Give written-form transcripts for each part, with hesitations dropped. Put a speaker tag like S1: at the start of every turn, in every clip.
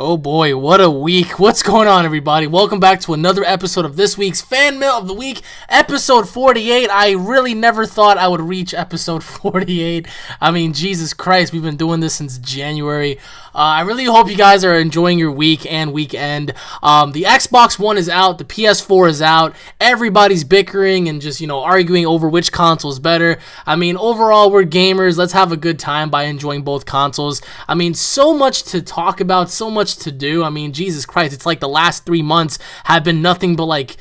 S1: Oh boy, what a week. What's going on, everybody? Welcome back to another episode of this week's Fan Mail of the Week, episode 48. I really never thought I would reach episode 48. I mean, Jesus Christ, we've been doing this since January. I really hope you guys are enjoying your week and weekend. The Xbox One is out, the PS4 is out. Everybody's bickering and just, arguing over which console is better. I mean, overall, we're gamers. Let's have a good time by enjoying both consoles. I mean, so much to talk about, so much to do. I mean, Jesus Christ, it's like the last 3 months have been nothing but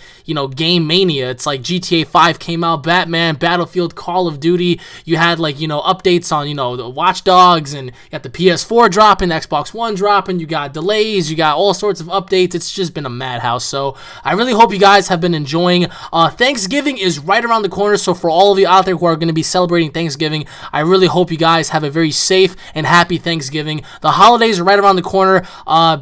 S1: game mania. It's like GTA 5 came out, Batman, Battlefield, Call of Duty. You had updates on, the Watch Dogs, and you got the PS4 dropping, the Xbox One dropping, you got delays, you got all sorts of updates. It's just been a madhouse. So I really hope you guys have been enjoying. Thanksgiving is right around the corner. So for all of you out there who are going to be celebrating Thanksgiving, I really hope you guys have a very safe and happy Thanksgiving. The holidays are right around the corner.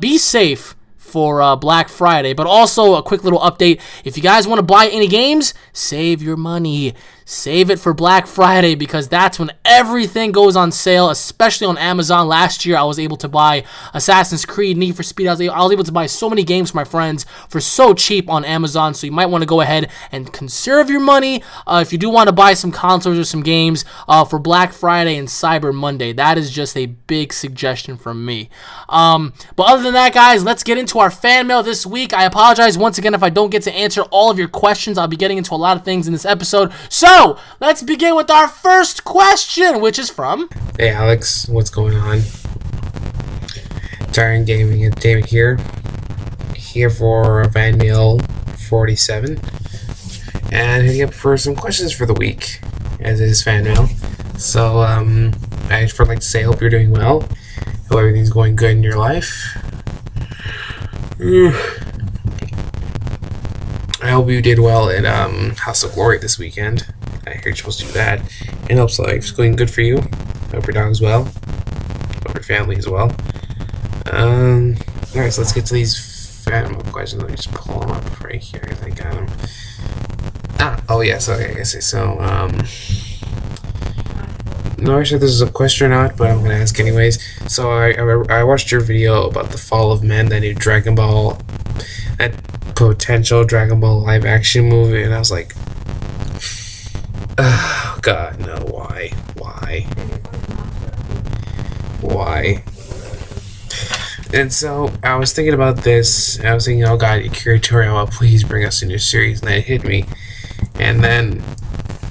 S1: Be safe for Black Friday. But also a quick little update. If you guys want to buy any games, save your money. Save it for Black Friday, because that's when everything goes on sale, especially on Amazon. Last year, I was able to buy Assassin's Creed, Need for Speed. I was able to buy so many games for my friends for so cheap on Amazon, so you might want to go ahead and conserve your money if you do want to buy some consoles or some games for Black Friday and Cyber Monday. That is just a big suggestion from me. But other than that, guys, let's get into our fan mail this week. I apologize once again if I don't get to answer all of your questions. I'll be getting into a lot of things in this episode. So, let's begin with our first question, which is from...
S2: Hey Alex, what's going on? UnrealGaming and David here for fan mail 47, and hitting up for some questions for the week, as it is fan mail. So, I just would like to say, I hope you're doing well. Hope everything's going good in your life. I hope you did well at House of Glory this weekend. I hear you're supposed to do that. And hopes life's going good for you. Hope your dog's well. Hope your family is well. Alright, so let's get to these fan mail questions. Let me just pull them up right here. I got them. Oh yes, okay, I see. So, not sure if this is a question or not, but I'm gonna ask anyways. So I watched your video about the Fall of Men, that new Dragon Ball, that potential Dragon Ball live action movie, and I was like, oh god, no, why? And so I was thinking about this, and I was thinking, oh god, Akira Toriyama, please bring us a new series, and then it hit me. And then,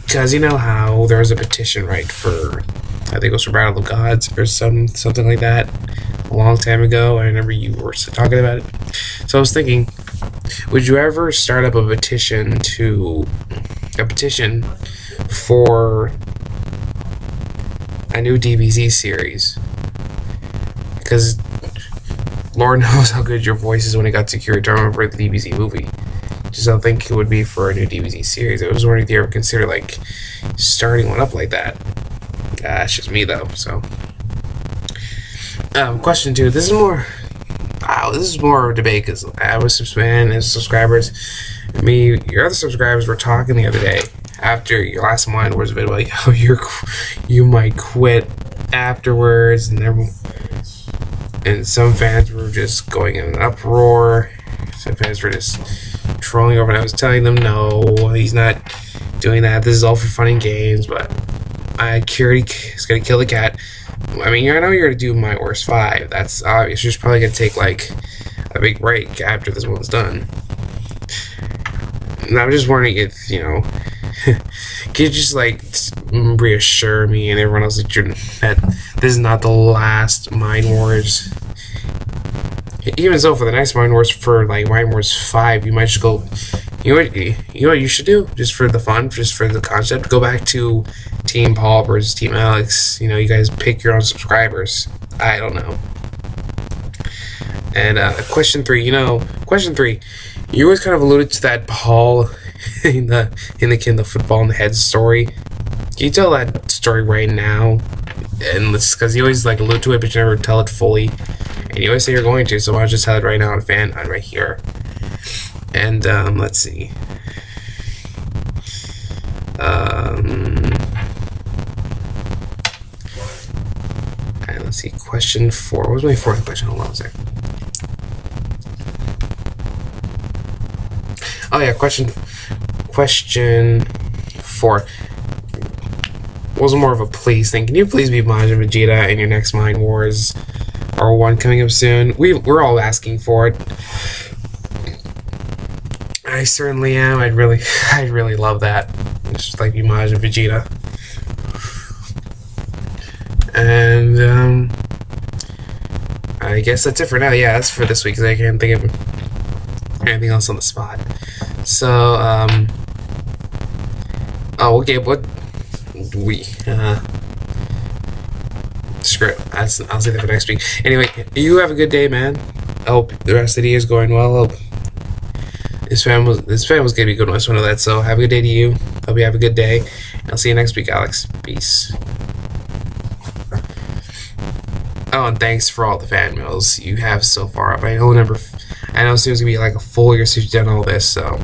S2: because you know how there was a petition, right, for, I think it was for Battle of the Gods, or something like that, a long time ago. I remember you were talking about it. So I was thinking, would you ever start up a petition for a new DBZ series? Because Lord knows how good your voice is when it got to Akira Toriyama for the DBZ movie. Just don't think it would be for a new DBZ series. I was wondering if you ever consider starting one up like that. It's just me though. So, question 2. This is more of a debate, because I was a fan and subscribers. Your other subscribers were talking the other day after your last one was a bit like, oh, you might quit afterwards, and some fans were just going in an uproar. Some fans were just trolling over, and I was telling them, no, he's not doing that. This is all for fun and games, but Akira is gonna kill the cat. I mean, I know you're gonna do My Worst 5. That's obvious. You're just probably gonna take a big break after this one's done. And I'm just wondering if, can you just reassure me and everyone else that this is not the last Mind Wars? Even so, for the next Mind Wars, for Mind Wars 5, you might just go. You know what you should do, just for the fun, just for the concept. Go back to Team Paul versus Team Alex. You guys pick your own subscribers. I don't know. And question 3. You always kind of alluded to that Paul in the football in the head story. Can you tell that story right now? And because you always allude to it, but you never tell it fully. And you always say you're going to, so I'll just tell it right now on right here. And let's see. And let's see. Question 4. What was my fourth question? Hold on a second. Oh yeah, question 4 was more of a please thing. Can you please be Majin Vegeta in your next Mind Wars or one coming up soon? We're all asking for it. I certainly am. I'd really love that. Just like be Majin Vegeta. And I guess that's it for now. Yeah, that's for this week because I can't think of anything else on the spot. So oh, okay. What we screw it. I'll say that for next week. Anyway, you have a good day, man. I hope the rest of the year is going well. I hope this fan was gonna be a good one. I just want to know that. So have a good day to you. Hope you have a good day. I'll see you next week, Alex. Peace. Oh, and thanks for all the fan mails you have so far up. I know it's gonna be like a full year since you've done all this. So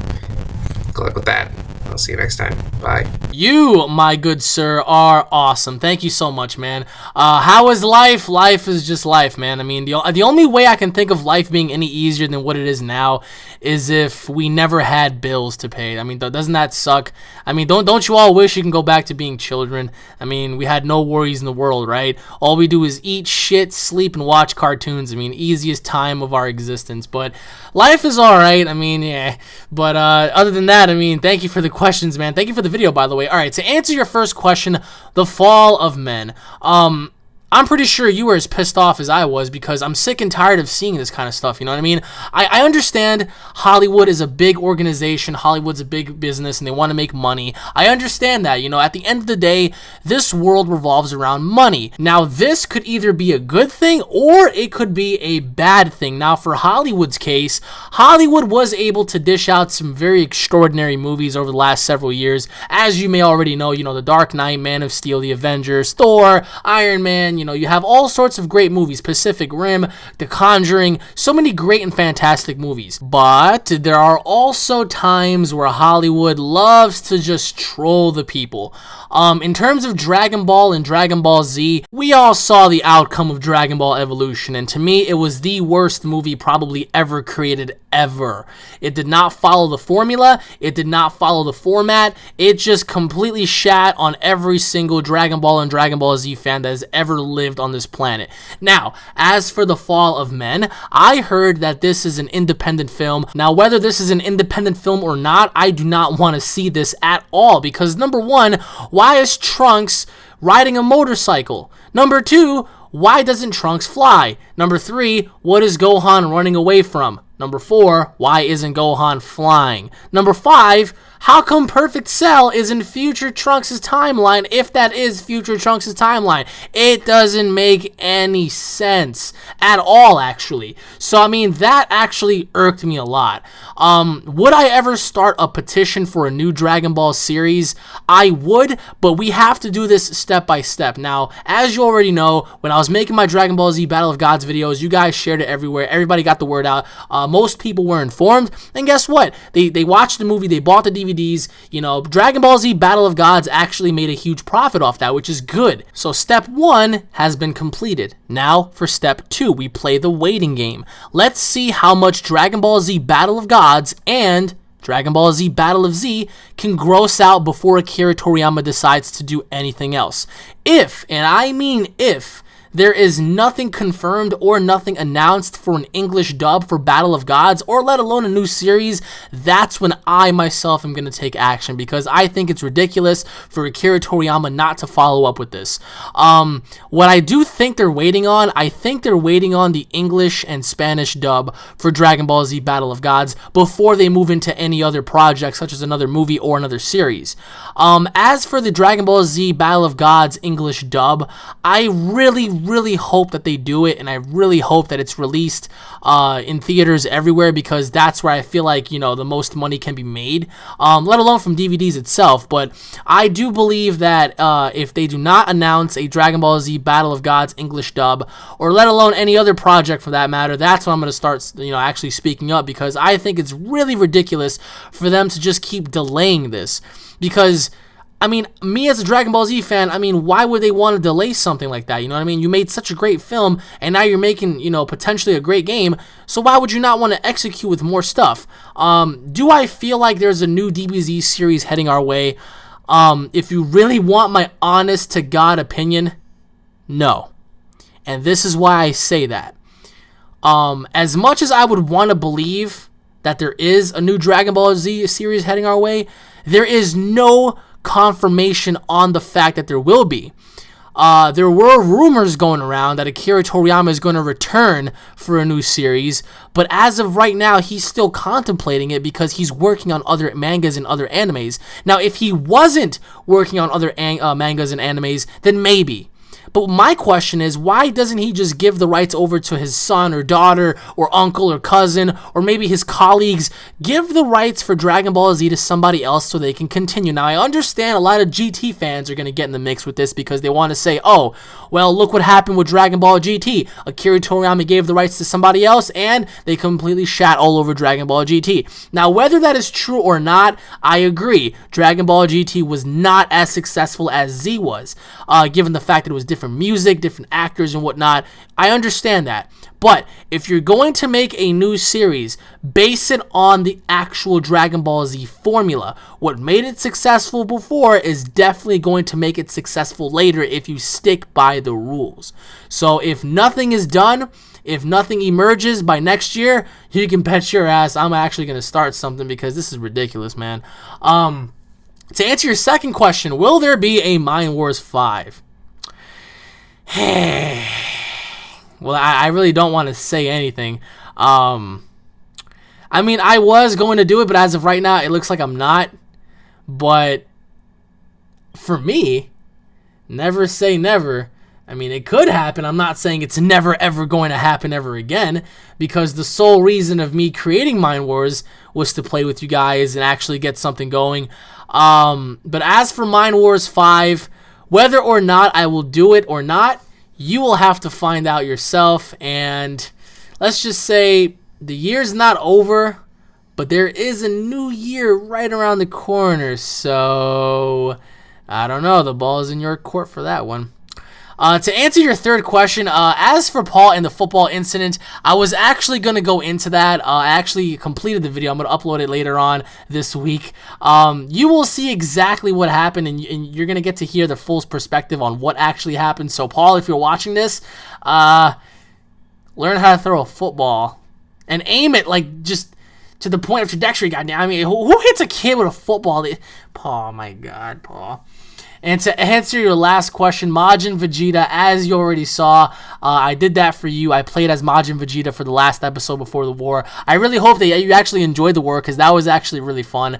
S2: good luck with that. I'll see you next time. Bye.
S1: You, my good sir, are awesome. Thank you so much, man. How is life? Life is just life, man. I mean, the only way I can think of life being any easier than what it is now is if we never had bills to pay. I mean, doesn't that suck? I mean, don't you all wish you can go back to being children? I mean, we had no worries in the world, right? All we do is eat, shit, sleep, and watch cartoons. I mean, easiest time of our existence. But life is all right. I mean, yeah. But other than that, I mean, thank you for the questions, man. Thank you for the video, by the way. All right, to answer your first question, the fall of men. I'm pretty sure you were as pissed off as I was because I'm sick and tired of seeing this kind of stuff, you know what I mean? I understand Hollywood is a big organization, Hollywood's a big business, and they want to make money. I understand that, you know, at the end of the day, this world revolves around money. Now, this could either be a good thing or it could be a bad thing. Now, for Hollywood's case, Hollywood was able to dish out some very extraordinary movies over the last several years. As you may already know, you know, The Dark Knight, Man of Steel, The Avengers, Thor, Iron Man, you know, you have all sorts of great movies, Pacific Rim, The Conjuring, so many great and fantastic movies. But there are also times where Hollywood loves to just troll the people. In terms of Dragon Ball and Dragon Ball Z, we all saw the outcome of Dragon Ball Evolution, and to me, it was the worst movie probably ever created, ever. It did not follow the formula, it did not follow the format, it just completely shat on every single Dragon Ball and Dragon Ball Z fan that has ever lived on this planet. Now, as for The Fall of Men, I heard that this is an independent film. Now, whether this is an independent film or not, I do not want to see this at all, because number one, why is Trunks riding a motorcycle? Number two, why doesn't Trunks fly? Number three, what is Gohan running away from? Number four, why isn't Gohan flying? Number five, how come Perfect Cell is in future Trunks' timeline if that is future Trunks' timeline? It doesn't make any sense at all, actually. So, I mean, that actually irked me a lot. Would I ever start a petition for a new Dragon Ball series? I would, but we have to do this step by step. Now, as you already know, when I was making my Dragon Ball Z Battle of Gods videos, you guys shared it everywhere. Everybody got the word out. Most people were informed, and guess what? They watched the movie, they bought the DVDs. You know, Dragon Ball Z Battle of Gods actually made a huge profit off that, which is good. So step one has been completed. Now for step two, we play the waiting game. Let's see how much Dragon Ball Z Battle of Gods and Dragon Ball Z Battle of Z can gross out before Akira Toriyama decides to do anything else. If, and I mean if, there is nothing confirmed or nothing announced for an English dub for Battle of Gods, or let alone a new series, that's when I myself am going to take action, because I think it's ridiculous for Akira Toriyama not to follow up with this. What I do think they're waiting on, I think they're waiting on the English and Spanish dub for Dragon Ball Z Battle of Gods before they move into any other project, such as another movie or another series. As for the Dragon Ball Z Battle of Gods English dub, I really hope that they do it, and I really hope that it's released in theaters everywhere, because that's where I feel like, you know, the most money can be made, let alone from DVDs itself. But I do believe that if they do not announce a Dragon Ball Z Battle of Gods English dub, or let alone any other project for that matter, that's when I'm going to start, you know, actually speaking up, because I think it's really ridiculous for them to just keep delaying this. Because I mean, me as a Dragon Ball Z fan, I mean, why would they want to delay something like that? You know what I mean? You made such a great film, and now you're making, potentially a great game, so why would you not want to execute with more stuff? Do I feel like there's a new DBZ series heading our way? If you really want my honest-to-God opinion, no. And this is why I say that. As much as I would want to believe that there is a new Dragon Ball Z series heading our way, there is no confirmation on the fact that there will be. There were rumors going around that Akira Toriyama is going to return for a new series, but as of right now, he's still contemplating it because he's working on other mangas and other animes. Now, if he wasn't working on other mangas and animes, then maybe. But my question is, why doesn't he just give the rights over to his son or daughter or uncle or cousin or maybe his colleagues? Give the rights for Dragon Ball Z to somebody else so they can continue. Now, I understand a lot of GT fans are going to get in the mix with this because they want to say, oh, well, look what happened with Dragon Ball GT. Akira Toriyama gave the rights to somebody else and they completely shat all over Dragon Ball GT. Now, whether that is true or not, I agree. Dragon Ball GT was not as successful as Z was, given the fact that it was different music, different actors and whatnot. I understand that. But if you're going to make a new series, base it on the actual Dragon Ball Z formula. What made it successful before is definitely going to make it successful later if you stick by the rules. So if nothing is done, if nothing emerges by next year, you can bet your ass I'm actually going to start something because this is ridiculous, man. To answer your second question, will there be a Mind Wars 5? Well, I really don't want to say anything. I mean, I was going to do it, but as of right now, it looks like I'm not. But for me, never say never. I mean, it could happen. I'm not saying it's never, ever going to happen ever again, because the sole reason of me creating Mind Wars was to play with you guys and actually get something going. But as for Mind Wars 5, whether or not I will do it or not, you will have to find out yourself. And let's just say the year's not over, but there is a new year right around the corner. So, I don't know. The ball is in your court for that one. To answer your third question, as for Paul and the football incident, I was actually going to go into that. I actually completed the video. I'm going to upload it later on this week. You will see exactly what happened, and you're going to get to hear the full perspective on what actually happened. So, Paul, if you're watching this, learn how to throw a football and aim it, like, just to the point of trajectory, goddamn. I mean, who hits a kid with a football? Paul, my God, Paul. And to answer your last question, Majin Vegeta, as you already saw, I did that for you. I played as Majin Vegeta for the last episode before the war. I really hope that you actually enjoyed the war, because that was actually really fun.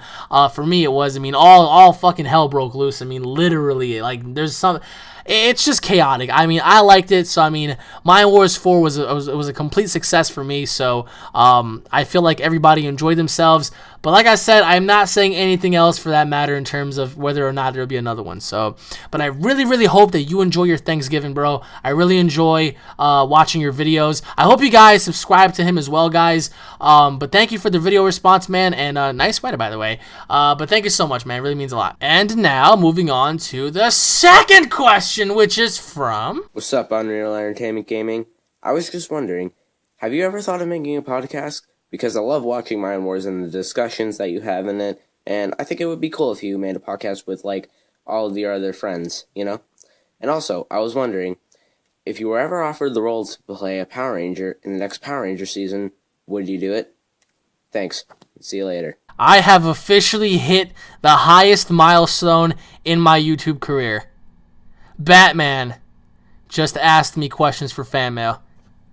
S1: For me, it was. I mean, all fucking hell broke loose. I mean, literally, like, there's some... It's just chaotic. I mean, I liked it. So, I mean, Mind Wars 4 was a complete success for me. So, I feel like everybody enjoyed themselves. But like I said, I'm not saying anything else for that matter in terms of whether or not there'll be another one. So, but I really, really hope that you enjoy your Thanksgiving, bro. I really enjoy watching your videos. I hope you guys subscribe to him as well, guys. But thank you for the video response, man. And nice sweater, by the way. But thank you so much, man. It really means a lot. And now, moving on to the second question, which is from...
S3: What's up, UnrealEntGaming? I was just wondering, have you ever thought of making a podcast? Because I love watching Mind Wars and the discussions that you have in it, and I think it would be cool if you made a podcast with, like, all of your other friends, you know? And also, I was wondering, if you were ever offered the role to play a Power Ranger in the next Power Ranger season, would you do it? Thanks. See you later.
S1: I have officially hit the highest milestone in my YouTube career. Batman just asked me questions for fan mail.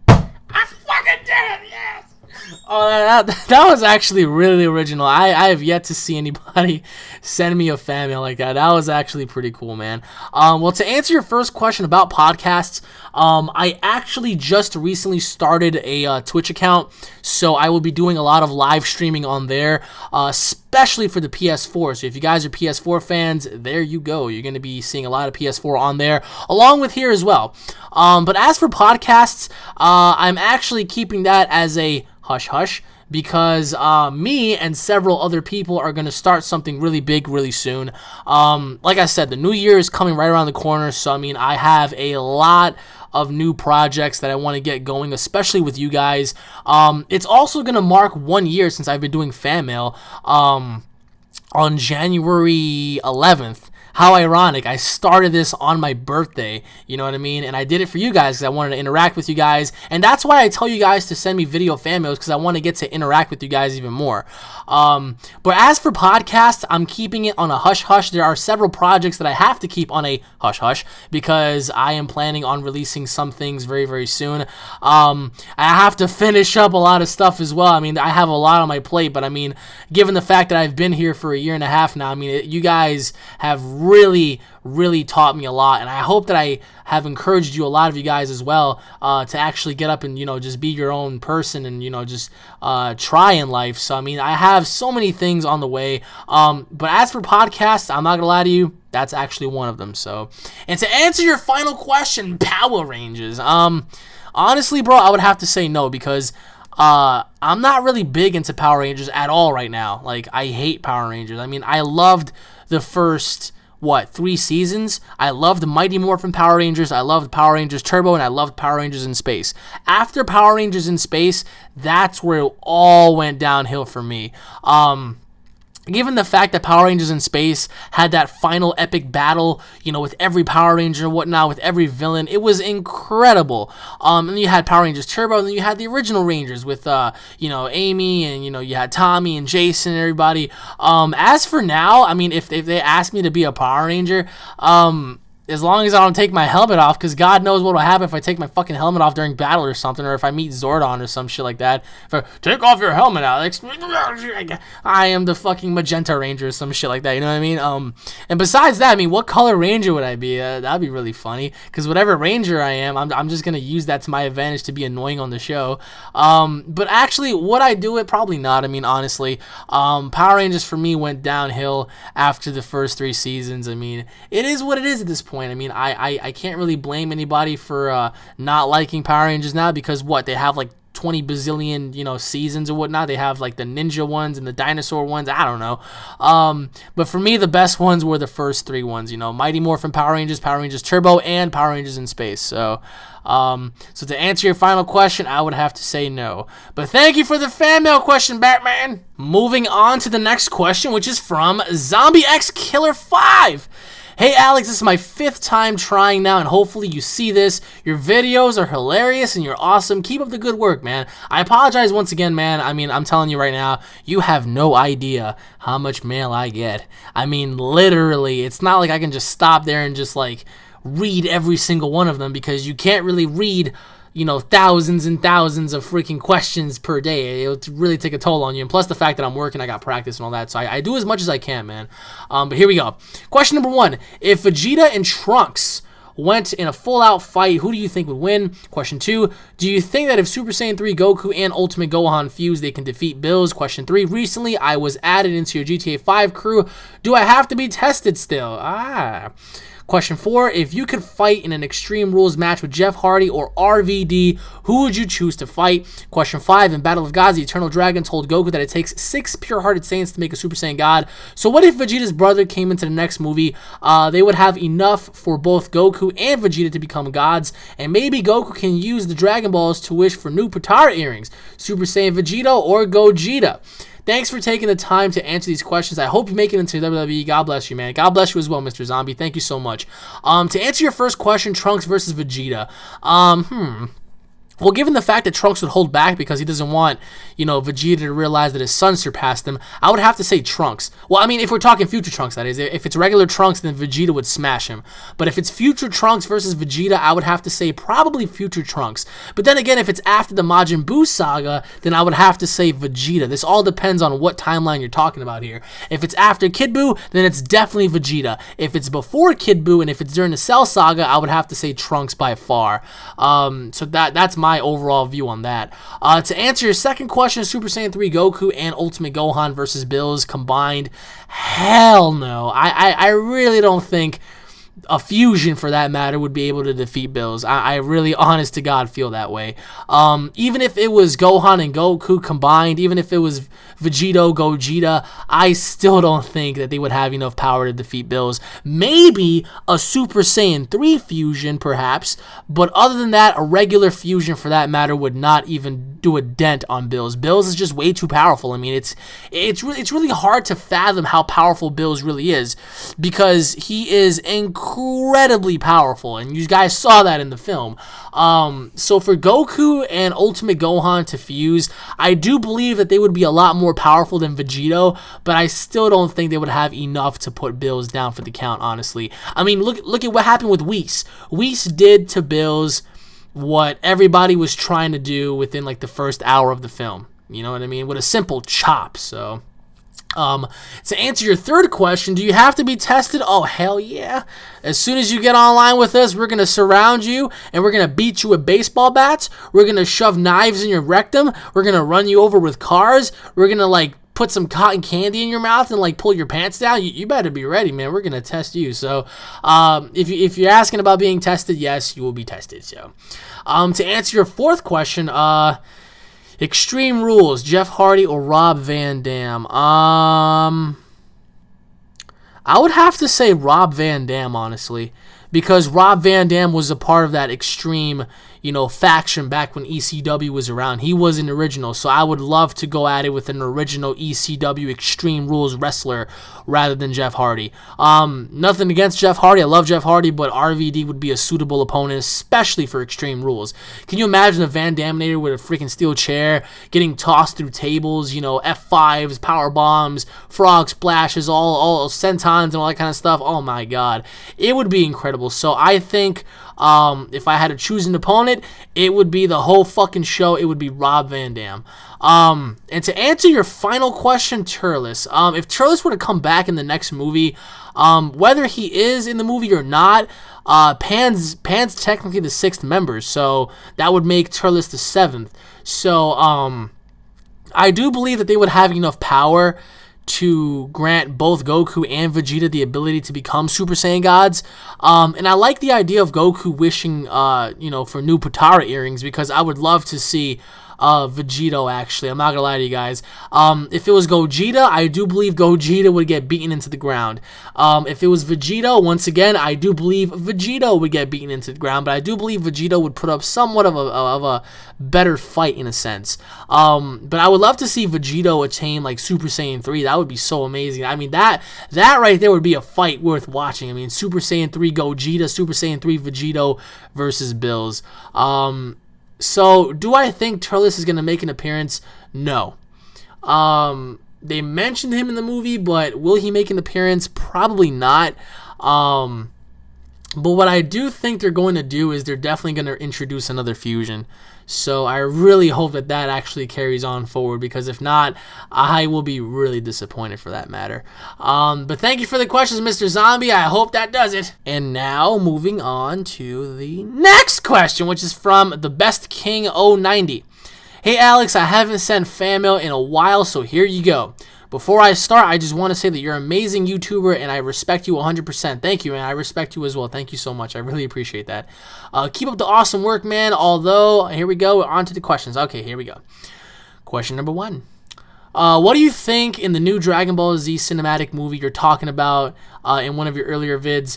S1: I fucking did it, yes! Oh, that was actually really original. I have yet to see anybody send me a fan mail like that. That was actually pretty cool, man. Well, to answer your first question about podcasts, I actually just recently started a Twitch account, so I will be doing a lot of live streaming on there, especially for the PS4. So if you guys are PS4 fans, there you go. You're going to be seeing a lot of PS4 on there, along with here as well. But as for podcasts, I'm actually keeping that as a hush-hush, because me and several other people are going to start something really big really soon. Like I said, the new year is coming right around the corner, so I mean, I have a lot of new projects that I want to get going, especially with you guys. It's also going to mark 1 year since I've been doing fan mail on January 11th. How ironic. I started this on my birthday, you know what I mean? And I did it for you guys because I wanted to interact with you guys. And that's why I tell you guys to send me video fan mails, because I want to get to interact with you guys even more. But as for podcasts, I'm keeping it on a hush-hush. There are several projects that I have to keep on a hush-hush because I am planning on releasing some things very, very soon. I have to finish up a lot of stuff as well. I mean, I have a lot on my plate, but I mean, given the fact that I've been here for 1.5 years now, I mean, you guys have really taught me a lot, and I hope that I have encouraged you, a lot of you guys as well, to actually get up and, you know, just be your own person and, you know, just try in life. So, I mean, I have so many things on the way, but as for podcasts, I'm not gonna lie to you, that's actually one of them. So, and to answer your final question, Power Rangers, honestly, bro, I would have to say no, because I'm not really big into Power Rangers at all right now. Like, I hate Power Rangers. I mean, I loved the first 3 seasons. I loved Mighty Morphin Power Rangers, I loved Power Rangers Turbo, and I loved Power Rangers in Space. After Power Rangers in Space, that's where it all went downhill for me. Given the fact that Power Rangers in Space had that final epic battle, you know, with every Power Ranger and whatnot, with every villain, it was incredible. And then you had Power Rangers Turbo, and then you had the original Rangers with, you know, Amy, and, you know, you had Tommy and Jason and everybody. As for now, I mean, if they asked me to be a Power Ranger, as long as I don't take my helmet off, because God knows what will happen if I take my fucking helmet off during battle or something, or if I meet Zordon or some shit like that. If I take off your helmet, Alex, I am the fucking Magenta Ranger or some shit like that, you know what I mean? And besides that, I mean, what color Ranger would I be? That'd be really funny, because whatever Ranger I am, I'm just going to use that to my advantage to be annoying on the show. But actually, would I do it? Probably not. I mean, honestly, Power Rangers for me went downhill after the first 3 seasons. I mean, it is what it is at this point. I mean, I can't really blame anybody for not liking Power Rangers now, because they have like 20 bazillion, you know, seasons or whatnot. They have like the ninja ones and the dinosaur ones. I don't know. But for me, the best ones were the first 3 ones, you know, Mighty Morphin Power Rangers Turbo, and Power Rangers in Space. So to answer your final question, I would have to say no. But thank you for the fan mail question, Batman. Moving on to the next question, which is from Zombie X Killer 5. Hey Alex, this is my 5th time trying now, and hopefully you see this. Your videos are hilarious and you're awesome. Keep up the good work, man. I apologize once again, man. I mean, I'm telling you right now, you have no idea how much mail I get. I mean, literally, it's not like I can just stop there and just like read every single one of them, because you can't really read, you know, thousands and thousands of freaking questions per day. It'll really take a toll on you. And plus the fact that I'm working, I got practice and all that. So I do as much as I can, man. But here we go. Question number 1. If Vegeta and Trunks went in a full-out fight, who do you think would win? Question 2. Do you think that if Super Saiyan 3 Goku and Ultimate Gohan fuse, they can defeat Bills? Question 3. Recently, I was added into your GTA 5 crew. Do I have to be tested still? Question 4, if you could fight in an Extreme Rules match with Jeff Hardy or RVD, who would you choose to fight? Question 5, in Battle of Gods, the Eternal Dragon told Goku that it takes 6 pure-hearted Saiyans to make a Super Saiyan God. So what if Vegeta's brother came into the next movie? They would have enough for both Goku and Vegeta to become gods, and maybe Goku can use the Dragon Balls to wish for new Potara earrings, Super Saiyan Vegeta or Gogeta. Thanks for taking the time to answer these questions. I hope you make it into WWE. God bless you, man. God bless you as well, Mr. Zombie. Thank you so much. To answer your first question, Trunks versus Vegeta. Well, given the fact that Trunks would hold back because he doesn't want, you know, Vegeta to realize that his son surpassed him, I would have to say Trunks. Well, I mean, if we're talking future Trunks, that is. If it's regular Trunks, then Vegeta would smash him. But if it's future Trunks versus Vegeta, I would have to say probably future Trunks. But then again, if it's after the Majin Buu saga, then I would have to say Vegeta. This all depends on what timeline you're talking about here. If it's after Kid Buu, then it's definitely Vegeta. If it's before Kid Buu and if it's during the Cell saga, I would have to say Trunks by far. So that's my overall view on that. To answer your second question, Super Saiyan 3 Goku and Ultimate Gohan versus Bills combined, hell no. I really don't think a fusion for that matter would be able to defeat Bills. I really, honest to God, feel that way. Even if it was Gohan and Goku combined, even if it was Gogeta, I still don't think that they would have enough power to defeat Bills. Maybe a Super Saiyan 3 fusion, perhaps, but other than that, a regular fusion for that matter would not even do a dent on Bills. Bills is just way too powerful. I mean, it's really hard to fathom how powerful Bills really is, because he is incredibly powerful, and you guys saw that in the film. So for Goku and Ultimate Gohan to fuse, I do believe that they would be a lot more powerful than Vegito, but I still don't think they would have enough to put Bills down for the count, honestly. I mean, look at what happened with Whis. Whis did to Bills what everybody was trying to do within like the first hour of the film. You know what I mean? With a simple chop. So to answer your third question, do you have to be tested? Oh, hell yeah. As soon as you get online with us, we're going to surround you and we're going to beat you with baseball bats. We're going to shove knives in your rectum. We're going to run you over with cars. We're going to like put some cotton candy in your mouth and like pull your pants down. You better be ready, man. We're going to test you. So if you're asking about being tested, yes, you will be tested. So to answer your fourth question, Extreme Rules, Jeff Hardy or Rob Van Dam? I would have to say Rob Van Dam, honestly, because Rob Van Dam was a part of that Extreme, faction back when ECW was around. He was an original, so I would love to go at it with an original ECW Extreme Rules wrestler rather than Jeff Hardy. Nothing against Jeff Hardy. I love Jeff Hardy, but RVD would be a suitable opponent, especially for Extreme Rules. Can you imagine a Van Daminator with a freaking steel chair getting tossed through tables, F5s, power bombs, frog splashes, all sentons and all that kind of stuff? Oh my God. It would be incredible. So I think if I had to choose an opponent, it would be the whole fucking show. It would be Rob Van Dam. And to answer your final question, Turles, if Turles were to come back in the next movie, whether he is in the movie or not, Pan's technically the 6th member, so that would make Turles the 7th. So I do believe that they would have enough power to grant both Goku and Vegeta the ability to become Super Saiyan gods. And I like the idea of Goku wishing, for new Potara earrings, because I would love to see Vegito, actually. I'm not gonna lie to you guys. If it was Gogeta, I do believe Gogeta would get beaten into the ground. If it was Vegito, once again, I do believe Vegito would get beaten into the ground, but I do believe Vegito would put up somewhat of a better fight in a sense. But I would love to see Vegito attain like Super Saiyan 3. That would be so amazing. I mean, that right there would be a fight worth watching. I mean, Super Saiyan 3 Gogeta, Super Saiyan 3 Vegito versus Bills. So, do I think Turles is going to make an appearance? No. They mentioned him in the movie, but will he make an appearance? Probably not. But what I do think they're going to do is they're definitely going to introduce another fusion. So I really hope that actually carries on forward, because if not, I will be really disappointed for that matter. But thank you for the questions, Mr. Zombie. I hope that does it. And now moving on to the next question, which is from the Best King 090. Hey Alex, I haven't sent fan mail in a while, so here you go. Before I start, I just want to say that you're an amazing YouTuber and I respect you 100%. Thank you, man. I respect you as well. Thank you so much. I really appreciate that. Keep up the awesome work, man. Although, here we go. On to the questions. Okay, here we go. Question number 1. What do you think in the new Dragon Ball Z cinematic movie you're talking about in one of your earlier vids?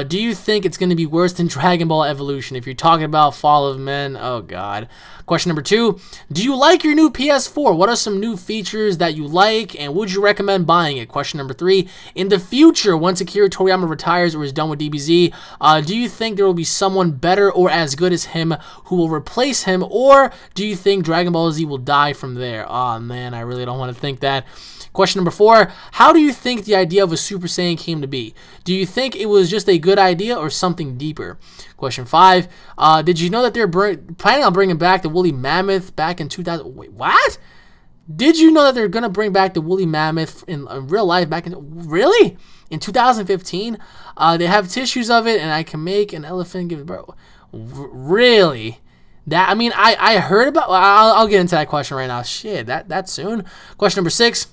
S1: Do you think it's going to be worse than Dragon Ball Evolution? If you're talking about Fall of Men, oh God. Question number 2, do you like your new PS4? What are some new features that you like, and would you recommend buying it? Question number 3, in the future, once Akira Toriyama retires or is done with DBZ, do you think there will be someone better or as good as him who will replace him, or do you think Dragon Ball Z will die from there? Oh man, I really don't want to think that. Question number 4, how do you think the idea of a Super Saiyan came to be? Do you think it was just a good idea or something deeper? Question 5, did you know that they're planning on bringing back the woolly mammoth back in 2000? Wait, what? Did you know that they're going to bring back the woolly mammoth in real life back in... Really? In 2015? They have tissues of it, and I can make an elephant give birth. Really? I heard about... I'll get into that question right now. Shit, that soon? Question number 6.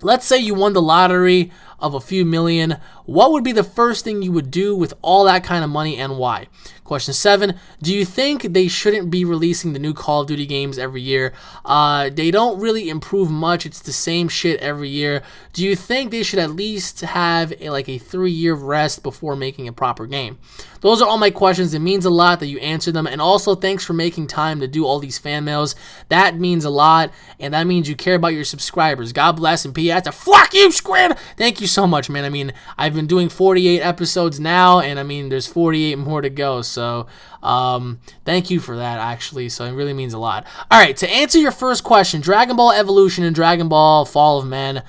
S1: Let's say you won the lottery of a few million, what would be the first thing you would do with all that kind of money and why? Question 7, do you think they shouldn't be releasing the new Call of Duty games every year? They don't really improve much. It's the same shit every year. Do you think they should at least have a 3-year rest before making a proper game? Those are all my questions. It means a lot that you answer them. And also, thanks for making time to do all these fan mails. That means a lot, and that means you care about your subscribers. God bless, and P.S. Fuck you, Squid! Thank you so much, man. I mean, I've been doing 48 episodes now, and I mean, there's 48 more to go. So, thank you for that, actually. So, it really means a lot. All right, to answer your first question, Dragon Ball Evolution and Dragon Ball Fall of Man.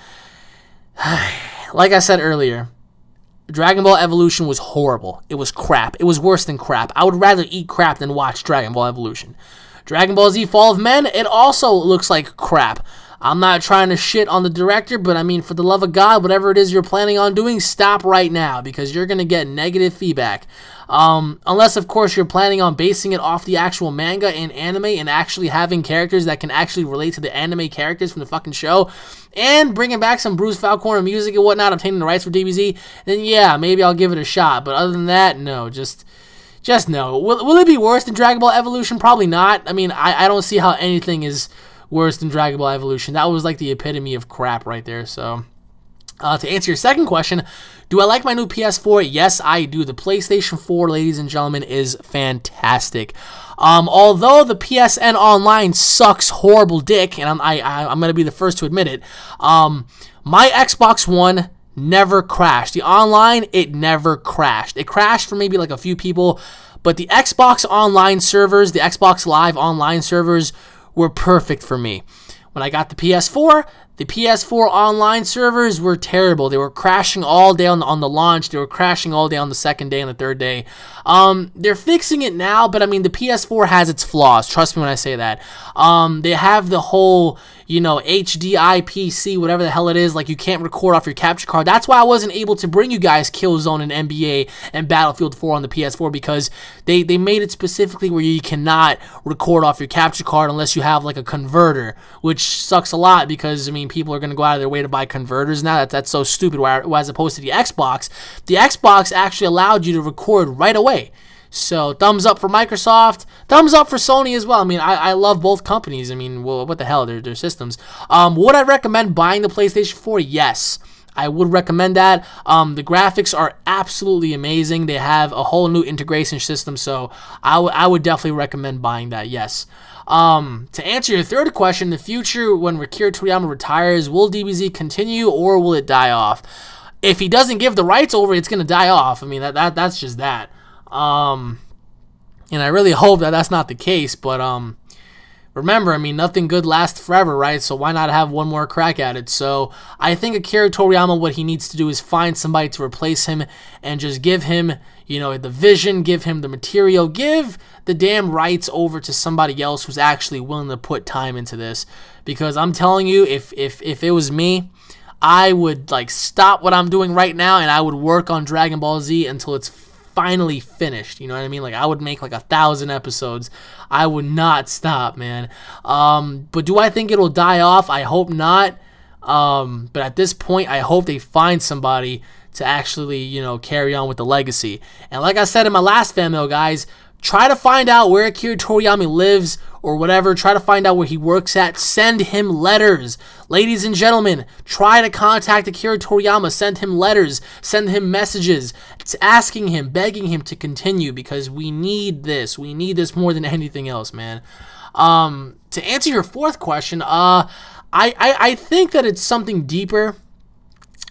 S1: Like I said earlier, Dragon Ball Evolution was horrible. It was crap. It was worse than crap. I would rather eat crap than watch Dragon Ball Evolution. Dragon Ball Z Fall of Men, it also looks like crap. I'm not trying to shit on the director, but I mean, for the love of God, whatever it is you're planning on doing, stop right now, because you're going to get negative feedback. Unless, of course, you're planning on basing it off the actual manga and anime and actually having characters that can actually relate to the anime characters from the fucking show, and bringing back some Bruce Falcone music and whatnot, obtaining the rights for DBZ, then yeah, maybe I'll give it a shot. But other than that, no, just no. Will it be worse than Dragon Ball Evolution? Probably not. I mean, I don't see how anything is worse than Dragon Ball Evolution. That was like the epitome of crap right there. So, to answer your second question, do I like my new PS4? Yes, I do. The PlayStation 4, ladies and gentlemen, is fantastic. Although the PSN Online sucks horrible dick, and I'm going to be the first to admit it, my Xbox One never crashed. The online, it never crashed. It crashed for maybe like a few people, but the Xbox Online servers, the Xbox Live Online servers, were perfect for me. When I got the PS4 online servers were terrible. They were crashing all day on the launch. They were crashing all day on the second day and the third day. They're fixing it now, but I mean, the PS4 has its flaws. Trust me when I say that. They have the whole, HDIPC, whatever the hell it is, like you can't record off your capture card. That's why I wasn't able to bring you guys Killzone and NBA and Battlefield 4 on the PS4, because they made it specifically where you cannot record off your capture card unless you have like a converter, which sucks a lot because, I mean, people are going to go out of their way to buy converters now. That's so stupid. As opposed to the Xbox actually allowed you to record right away. So, thumbs up for Microsoft. Thumbs up for Sony as well. I mean, I love both companies. I mean, well, what the hell? They're systems. Would I recommend buying the PlayStation 4? Yes. I would recommend that. The graphics are absolutely amazing. They have a whole new integration system, so I would definitely recommend buying that, yes. To answer your third question, in the future, when Akira Toriyama retires, will DBZ continue or will it die off? If he doesn't give the rights over, it's going to die off. I mean, that's just that. And I really hope that that's not the case, but remember, I mean, nothing good lasts forever, right? So why not have one more crack at it? So I think Akira Toriyama, what he needs to do is find somebody to replace him and just give him, the vision, give him the material, give the damn rights over to somebody else who's actually willing to put time into this. Because I'm telling you, if it was me, I would stop what I'm doing right now and I would work on Dragon Ball Z until it's finally finished. You know what I mean? I would make 1,000 episodes. I would not stop, man. But do I think it'll die off? I hope not. But at this point, I hope they find somebody to actually, carry on with the legacy. And like I said in my last fan mail, guys, try to find out where Akira Toriyama lives or whatever. Try to find out where he works at. Send him letters. Ladies and gentlemen, try to contact Akira Toriyama. Send him letters. Send him messages. It's asking him, begging him to continue, because we need this. We need this more than anything else, man. To answer your fourth question, I think that it's something deeper.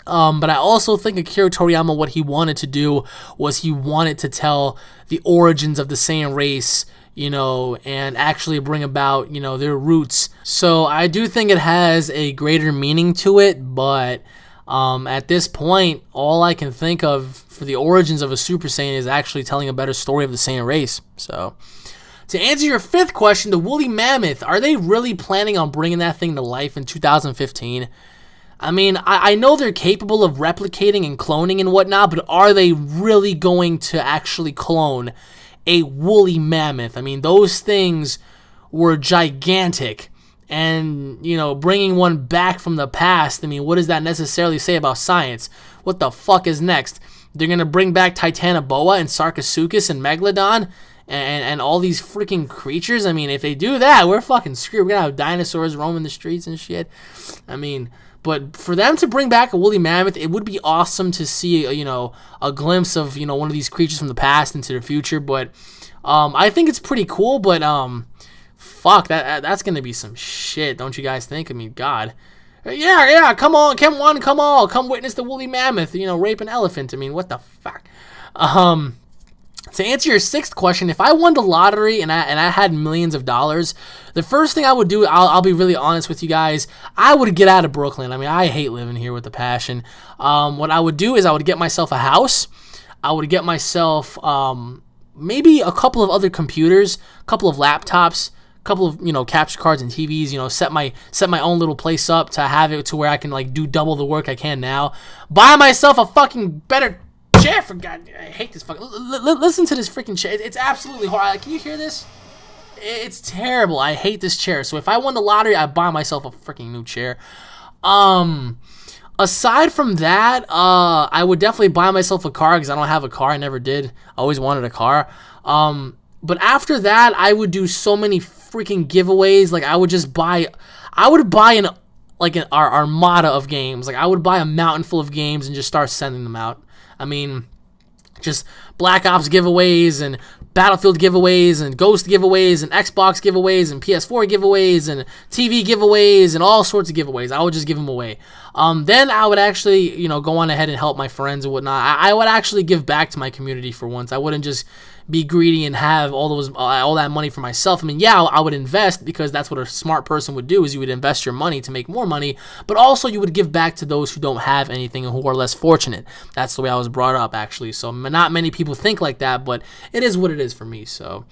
S1: But I also think Akira Toriyama, what he wanted to do was he wanted to tell the origins of the Saiyan race, and actually bring about, their roots. So I do think it has a greater meaning to it, but at this point, all I can think of for the origins of a Super Saiyan is actually telling a better story of the Saiyan race. So, to answer your fifth question, the woolly mammoth, are they really planning on bringing that thing to life in 2015? I mean, I know they're capable of replicating and cloning and whatnot, but are they really going to actually clone a woolly mammoth? I mean, those things were gigantic. and, you know, bringing one back from the past, I mean, what does that necessarily say about science? What the fuck is next? They're going to bring back Titanoboa and Sarcosuchus and Megalodon and all these freaking creatures? I mean, if they do that, we're fucking screwed. We're going to have dinosaurs roaming the streets and shit. I mean, but for them to bring back a woolly mammoth, it would be awesome to see, you know, a glimpse of, you know, one of these creatures from the past into the future. But I think it's pretty cool, but fuck, that's going to be some shit, don't you guys think? I mean, God. Yeah, come on, come witness the woolly mammoth, you know, rape an elephant. I mean, what the fuck? To answer your sixth question, if I won the lottery and I had millions of dollars, the first thing I would do, I'll be really honest with you guys, I would get out of Brooklyn. I mean, I hate living here with a passion. What I would do is I would get myself a house. I would get myself maybe a couple of other computers, a couple of laptops, a couple of, you know, capture cards and TVs, you know, set my own little place up to have it to where I can, like, do double the work I can now. Buy myself a fucking better chair, for God, I hate this fucking, listen to this freaking chair, it's absolutely horrible. Can you hear this? It's terrible. I hate this chair. So if I won the lottery, I'd buy myself a freaking new chair. Aside from that, I would definitely buy myself a car, because I don't have a our. I never did. I always wanted a car. But after that, I would do so many freaking giveaways. Like, I would buy an armada of games. Like, I would buy a mountain full of games and just start sending them out. I mean, just Black Ops giveaways and Battlefield giveaways and Ghost giveaways and Xbox giveaways and PS4 giveaways and TV giveaways and all sorts of giveaways. I would just give them away. Then I would actually, you know, go on ahead and help my friends and whatnot. I would actually give back to my community for once. I wouldn't just be greedy and have all that money for myself. I mean, yeah, I would invest, because that's what a smart person would do, is you would invest your money to make more money, but also you would give back to those who don't have anything and who are less fortunate. That's the way I was brought up, actually. So not many people think like that, but it is what it is for me. So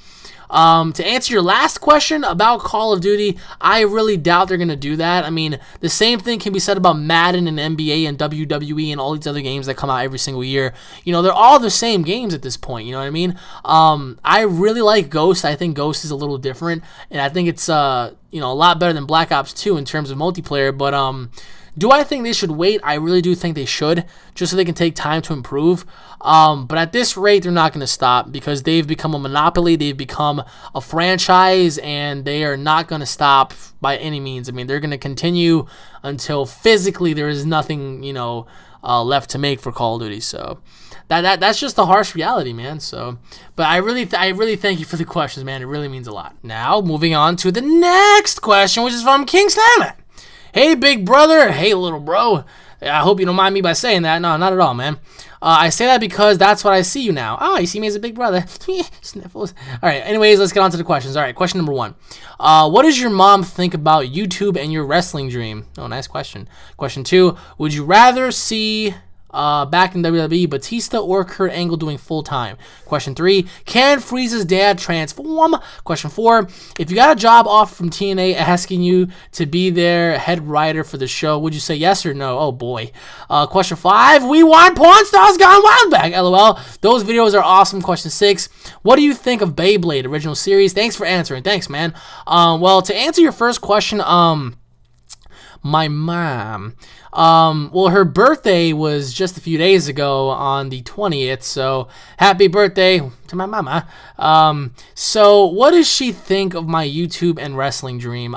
S1: to answer your last question about Call of Duty, I really doubt they're going to do that. I mean, the same thing can be said about Madden and NBA and WWE and all these other games that come out every single year. You know, they're all the same games at this point, you know what I mean? I really like Ghost. I think Ghost is a little different, and I think it's you know, a lot better than Black Ops 2 in terms of multiplayer. But do I think they should wait? I really do think they should, just so they can take time to improve. But at this rate, they're not going to stop, because they've become a monopoly. They've become a franchise, and they are not going to stop by any means. I mean, they're going to continue until physically there is nothing, you know, left to make for Call of Duty. So that's just the harsh reality, man. So, but I really thank you for the questions, man. It really means a lot. Now, moving on to the next question, which is from King Slammer. Hey, big brother. Hey, little bro. I hope you don't mind me by saying that. No, not at all, man. I say that because that's what I see you now. Oh, you see me as a big brother. Sniffles. All right, anyways, let's get on to the questions. All right, question number 1. What does your mom think about YouTube and your wrestling dream? Oh, nice question. Question 2, would you rather see back in WWE Batista or Kurt Angle doing full-time? Question 3, can Frieza's dad transform? Question 4, if you got a job offer from TNA asking you to be their head writer for the show, would you say yes or no? Oh boy. Question 5, we want porn stars gone wild back, lol. Those videos are awesome. Question 6, what do you think of Beyblade original series? Thanks for answering. Thanks, man. Well, to answer your first question, my mom, well, her birthday was just a few days ago on the 20th, so happy birthday to my mama. So what does she think of my YouTube and wrestling dream?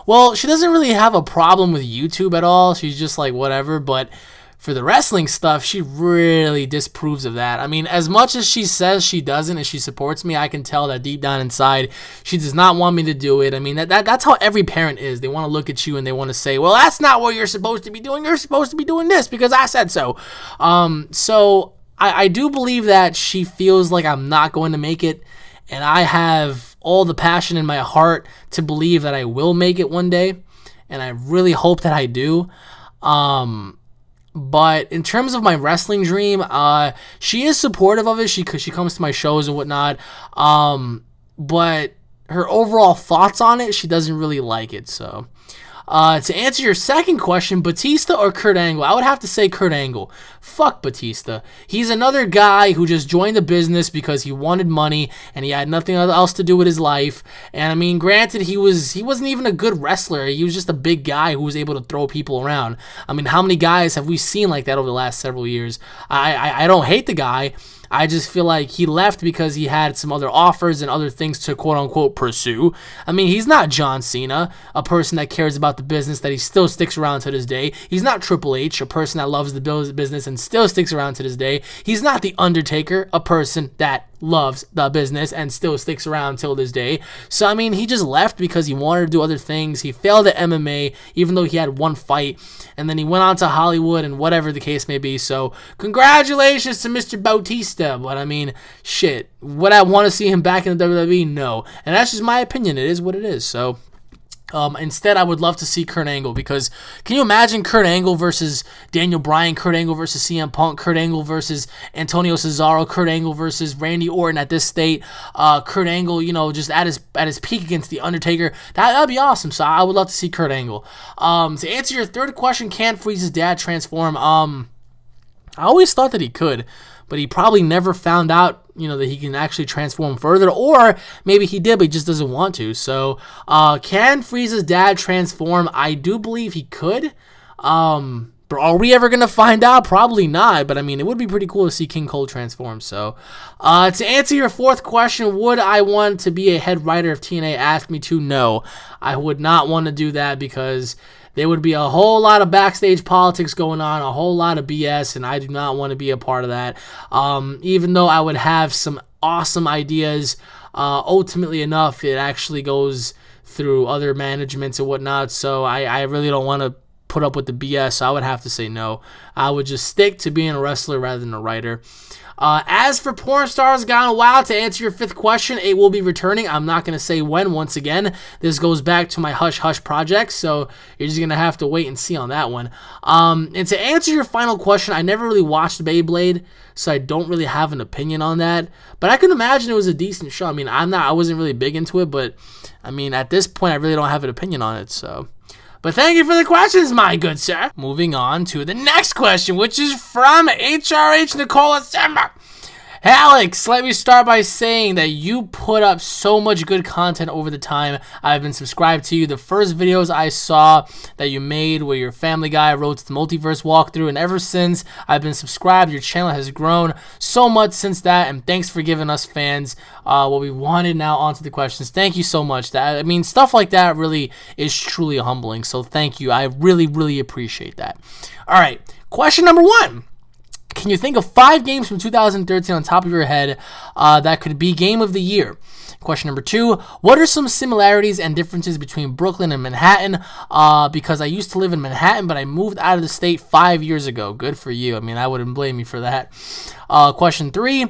S1: Well, she doesn't really have a problem with YouTube at all. She's just like, whatever, but for the wrestling stuff, she really disapproves of that. I mean, as much as she says she doesn't and she supports me, I can tell that deep down inside, she does not want me to do it. I mean, that's how every parent is. They want to look at you and they want to say, well, that's not what you're supposed to be doing. You're supposed to be doing this because I said so. So I do believe that she feels like I'm not going to make it, and I have all the passion in my heart to believe that I will make it one day, and I really hope that I do. But in terms of my wrestling dream, she is supportive of it. She comes to my shows and whatnot. But her overall thoughts on it, she doesn't really like it. So, To answer your second question, Batista or Kurt Angle? I would have to say Kurt Angle. Fuck Batista. He's another guy who just joined the business because he wanted money and he had nothing else to do with his life. And I mean, granted, he wasn't even a good wrestler. He was just a big guy who was able to throw people around. I mean, how many guys have we seen like that over the last several years? I don't hate the guy. I just feel like he left because he had some other offers and other things to quote-unquote pursue. I mean, he's not John Cena, a person that cares about the business that he still sticks around to this day. He's not Triple H, a person that loves the business and still sticks around to this day. He's not The Undertaker, a person that loves the business and still sticks around till this day. So, I mean, he just left because he wanted to do other things. He failed at MMA, even though he had one fight. And then he went on to Hollywood and whatever the case may be. So, congratulations to Mr. Bautista. But, I mean, shit. Would I want to see him back in the WWE? No. And that's just my opinion. It is what it is. So, instead, I would love to see Kurt Angle, because can you imagine Kurt Angle versus Daniel Bryan, Kurt Angle versus CM Punk, Kurt Angle versus Antonio Cesaro, Kurt Angle versus Randy Orton at this state, Kurt Angle, just at his peak against The Undertaker. That'd be awesome. So I would love to see Kurt Angle. To answer your third question, can Freeze's dad transform? I always thought that he could, but he probably never found out, that he can actually transform further, or maybe he did, but he just doesn't want to. So, can Frieza's dad transform? I do believe he could. But are we ever going to find out? Probably not, but I mean, it would be pretty cool to see King Cole transform. So, to answer your fourth question, would I want to be a head writer if TNA asked me to? No, I would not want to do that, because there would be a whole lot of backstage politics going on, a whole lot of BS, and I do not want to be a part of that. Even though I would have some awesome ideas, ultimately enough, it actually goes through other managements and whatnot, so I really don't want to put up with the BS, so I would have to say no. I would just stick to being a wrestler rather than a writer. As for Porn Stars Gone Wild, to answer your fifth question, it will be returning. I'm not going to say when. Once again, this goes back to my Hush Hush project, so you're just going to have to wait and see on that one. And to answer your final question, I never really watched Beyblade, so I don't really have an opinion on that. But I can imagine it was a decent show. I mean, I wasn't really big into it, but I mean, at this point, I really don't have an opinion on it, so. But thank you for the questions, my good sir. Moving on to the next question, which is from HRH Nicola Sember. Alex, let me start by saying that you put up so much good content over the time I've been subscribed to you. The first videos I saw that you made were your Family Guy Road to the Multiverse walkthrough, and ever since I've been subscribed, your channel has grown so much since that, and thanks for giving us fans what we wanted. Now on to the questions. Thank you so much. Stuff like that really is truly humbling, so thank you. I really, really appreciate that. All right, question number 1. Can you think of 5 games from 2013 on top of your head that could be Game of the Year? Question number 2, what are some similarities and differences between Brooklyn and Manhattan? Because I used to live in Manhattan, but I moved out of the state 5 years ago. Good for you. I mean, I wouldn't blame you for that. Question 3,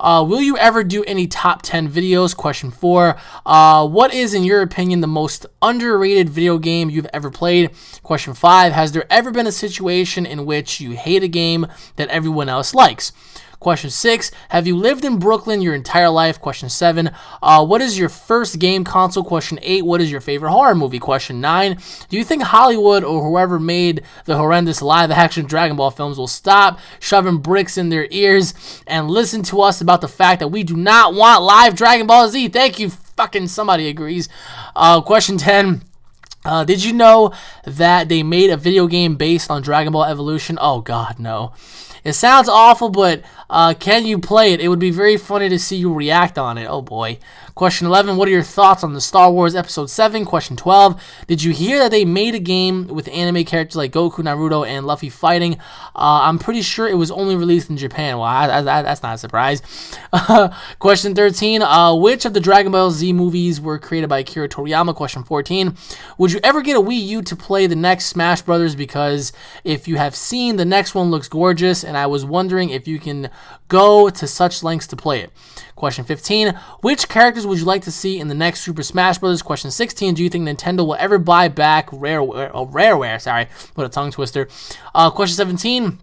S1: will you ever do any top 10 videos? Question 4, what is, in your opinion, the most underrated video game you've ever played? Question 5, has there ever been a situation in which you hate a game that everyone else likes? Question 6, have you lived in Brooklyn your entire life? Question 7, what is your first game console? Question 8, what is your favorite horror movie? Question 9, do you think Hollywood or whoever made the horrendous live-action Dragon Ball films will stop shoving bricks in their ears and listen to us about the fact that we do not want live Dragon Ball Z? Thank you, fucking somebody agrees. Question 10, did you know that they made a video game based on Dragon Ball Evolution? Oh god, no. It sounds awful, but can you play it? It would be very funny to see you react on it. Oh boy. Question 11, what are your thoughts on the Star Wars Episode 7? Question 12, did you hear that they made a game with anime characters like Goku, Naruto, and Luffy fighting? I'm pretty sure it was only released in Japan. Well, that's not a surprise. Question 13, which of the Dragon Ball Z movies were created by Akira Toriyama? Question 14, would you ever get a Wii U to play the next Smash Brothers? Because if you have seen, the next one looks gorgeous, and I was wondering if you can go to such lengths to play it. Question 15, which characters would you like to see in the next Super Smash Bros.? Question 16, do you think Nintendo will ever buy back Rareware? Sorry, what a tongue twister. Question 17,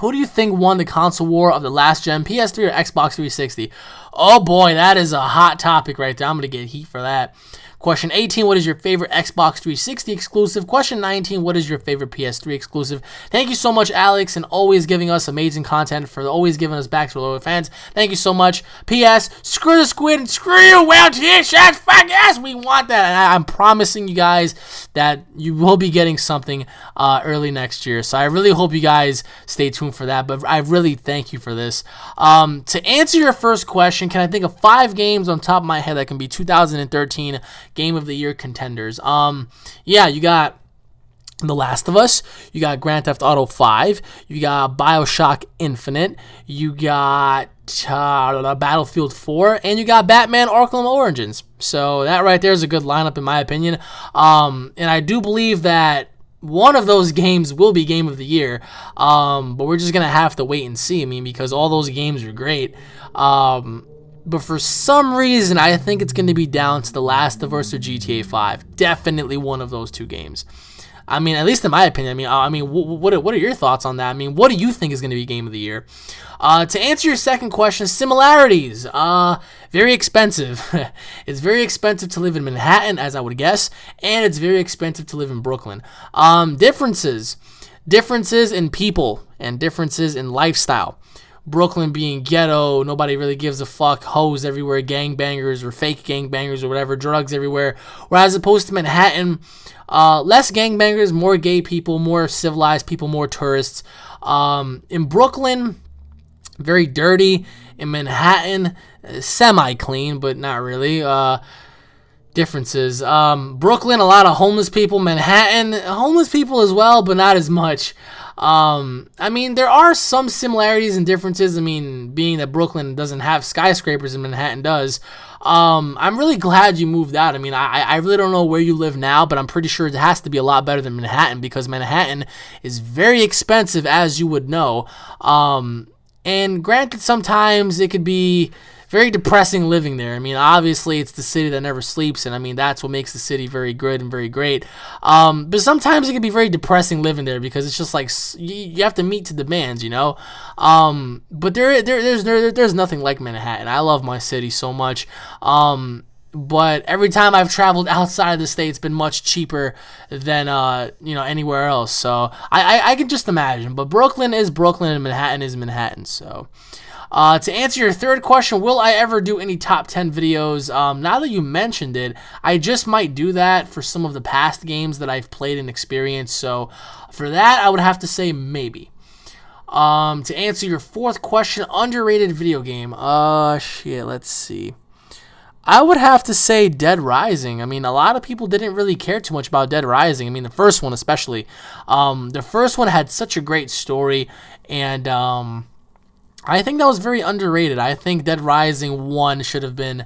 S1: who do you think won the console war of the last gen, PS3 or Xbox 360? Oh boy, that is a hot topic right there. I'm going to get heat for that. Question 18, what is your favorite Xbox 360 exclusive? Question 19, what is your favorite PS3 exclusive? Thank you so much, Alex, and always giving us amazing content, for always giving us back to our loyal fans. Thank you so much. P.S. Screw the squid and screw you, well, t-shirts, fuck yes, we want that. And I'm promising you guys that you will be getting something early next year. So I really hope you guys stay tuned for that, but I really thank you for this. To answer your first question, can I think of 5 games on top of my head that can be 2013 Game of the Year contenders? Yeah, you got The Last of Us, you got Grand Theft Auto 5, you got BioShock Infinite, you got Battlefield 4, and you got Batman Arkham Origins. So that right there is a good lineup in my opinion. And I do believe that one of those games will be Game of the Year, but we're just going to have to wait and see. I mean, because all those games are great. But for some reason, I think it's going to be down to The Last of Us or GTA 5. Definitely one of those 2 games. I mean, at least in my opinion. I mean, what are your thoughts on that? I mean, what do you think is going to be Game of the Year? To answer your second question, similarities. Very expensive. It's very expensive to live in Manhattan, as I would guess, and it's very expensive to live in Brooklyn. Differences in people and differences in lifestyle. Brooklyn being ghetto, nobody really gives a fuck, hoes everywhere, gangbangers or fake gangbangers or whatever, drugs everywhere. Whereas opposed to Manhattan, less gangbangers, more gay people, more civilized people, more tourists. In Brooklyn, very dirty. In Manhattan, semi-clean, but not really. Differences. Brooklyn, a lot of homeless people. Manhattan, homeless people as well, but not as much. I mean, there are some similarities and differences. I mean, being that Brooklyn doesn't have skyscrapers and Manhattan does. I'm really glad you moved out. I mean, I really don't know where you live now, but I'm pretty sure it has to be a lot better than Manhattan, because Manhattan is very expensive, as you would know. And granted, sometimes it could be very depressing living there. I mean, obviously, it's the city that never sleeps, and I mean, that's what makes the city very good and very great. But sometimes it can be very depressing living there, because it's just like you have to meet to demands, you know. But there's nothing like Manhattan. I love my city so much. But every time I've traveled outside of the state, it's been much cheaper than anywhere else. So I can just imagine. But Brooklyn is Brooklyn and Manhattan is Manhattan. So to answer your third question, will I ever do any top 10 videos? Now that you mentioned it, I just might do that for some of the past games that I've played and experienced. So for that, I would have to say maybe. To answer your fourth question, underrated video game. Let's see. I would have to say Dead Rising. I mean, a lot of people didn't really care too much about Dead Rising. I mean, the first one especially. The first one had such a great story, and I think that was very underrated. I think Dead Rising 1 should have been,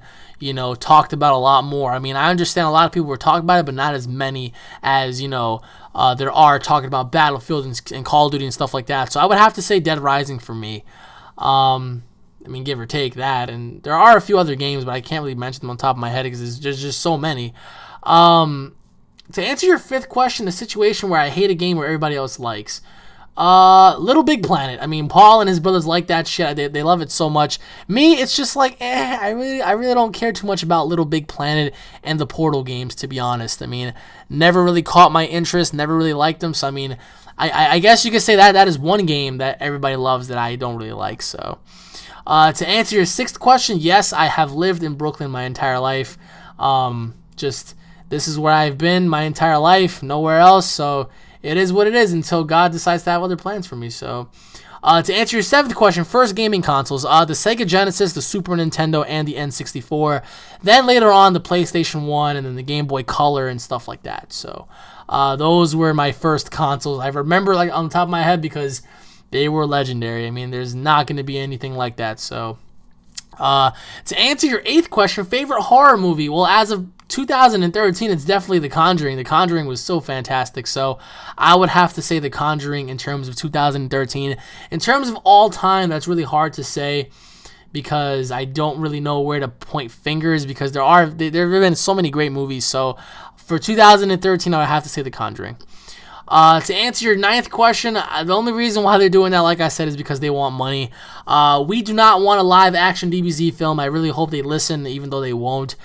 S1: talked about a lot more. I mean, I understand a lot of people were talking about it, but not as many as, there are talking about Battlefield and Call of Duty and stuff like that. So I would have to say Dead Rising for me. I mean, give or take that. And there are a few other games, but I can't really mention them on top of my head because there's just so many. To answer your fifth question, the situation where I hate a game where everybody else likes. Little Big Planet. I mean, Paul and his brothers like that shit. They love it so much. Me, it's just like, I really don't care too much about Little Big Planet and the Portal games, to be honest. I mean, never really caught my interest, never really liked them. So, I mean, I guess you could say that is one game that everybody loves that I don't really like, so. To answer your sixth question, yes, I have lived in Brooklyn my entire life. This is where I've been my entire life, nowhere else. So it is what it is until God decides to have other plans for me. So to answer your seventh question, first gaming consoles, the Sega Genesis, the Super Nintendo, and the N64. Then later on, the PlayStation 1 and then the Game Boy Color and stuff like that. So those were my first consoles. I remember like on the top of my head because they were legendary. I mean, there's not going to be anything like that. So, to answer your eighth question, favorite horror movie? Well, as of 2013, it's definitely The Conjuring. The Conjuring was so fantastic. So, I would have to say The Conjuring in terms of 2013. In terms of all time, that's really hard to say because I don't really know where to point fingers because there have been so many great movies. So, for 2013, I would have to say The Conjuring. To answer your ninth question, the only reason why they're doing that, like I said, is because they want money. We do not want a live-action DBZ film. I really hope they listen, even though they won't.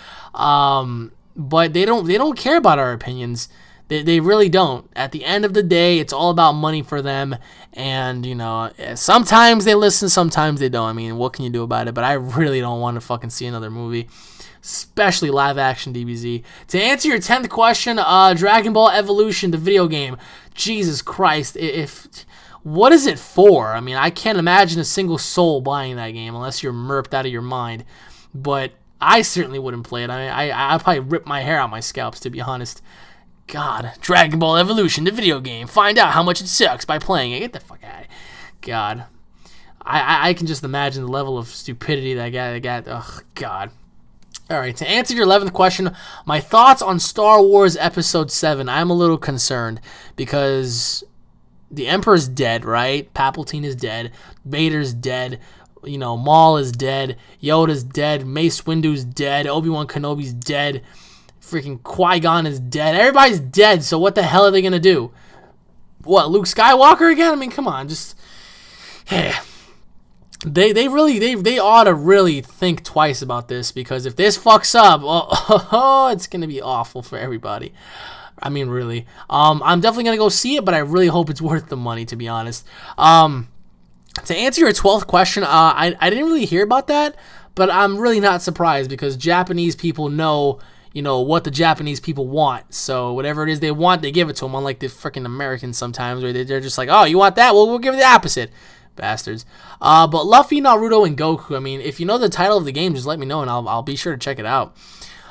S1: But they don't care about our opinions. They really don't. At the end of the day, it's all about money for them. And, sometimes they listen, sometimes they don't. I mean, what can you do about it? But I really don't want to fucking see another movie, especially live action DBZ. To answer your 10th question, Dragon Ball Evolution, the video game. Jesus Christ. What is it for? I mean, I can't imagine a single soul buying that game unless you're merped out of your mind. But I certainly wouldn't play it. I'd probably rip my hair out my scalps, to be honest. God, Dragon Ball Evolution, the video game. Find out how much it sucks by playing it. Get the fuck out. God. I can just imagine the level of stupidity that guy got. Oh, God. All right, to answer your 11th question, my thoughts on Star Wars Episode 7. I'm a little concerned because the Emperor's dead, right? Palpatine is dead. Vader's dead. Maul is dead. Yoda's dead. Mace Windu's dead. Obi-Wan Kenobi's dead. Freaking Qui-Gon is dead. Everybody's dead, so what the hell are they going to do? What, Luke Skywalker again? I mean, come on, just... Hey. They ought to really think twice about this, because if this fucks up, it's going to be awful for everybody. I mean, really. I'm definitely going to go see it, but I really hope it's worth the money, to be honest. To answer your 12th question, I didn't really hear about that, but I'm really not surprised, because Japanese people know... what the Japanese people want. So whatever it is they want, they give it to them, unlike the freaking Americans sometimes, where they're just like, oh, you want that? Well, we'll give you the opposite. Bastards. But Luffy, Naruto, and Goku, I mean, if you know the title of the game, just let me know, and I'll be sure to check it out.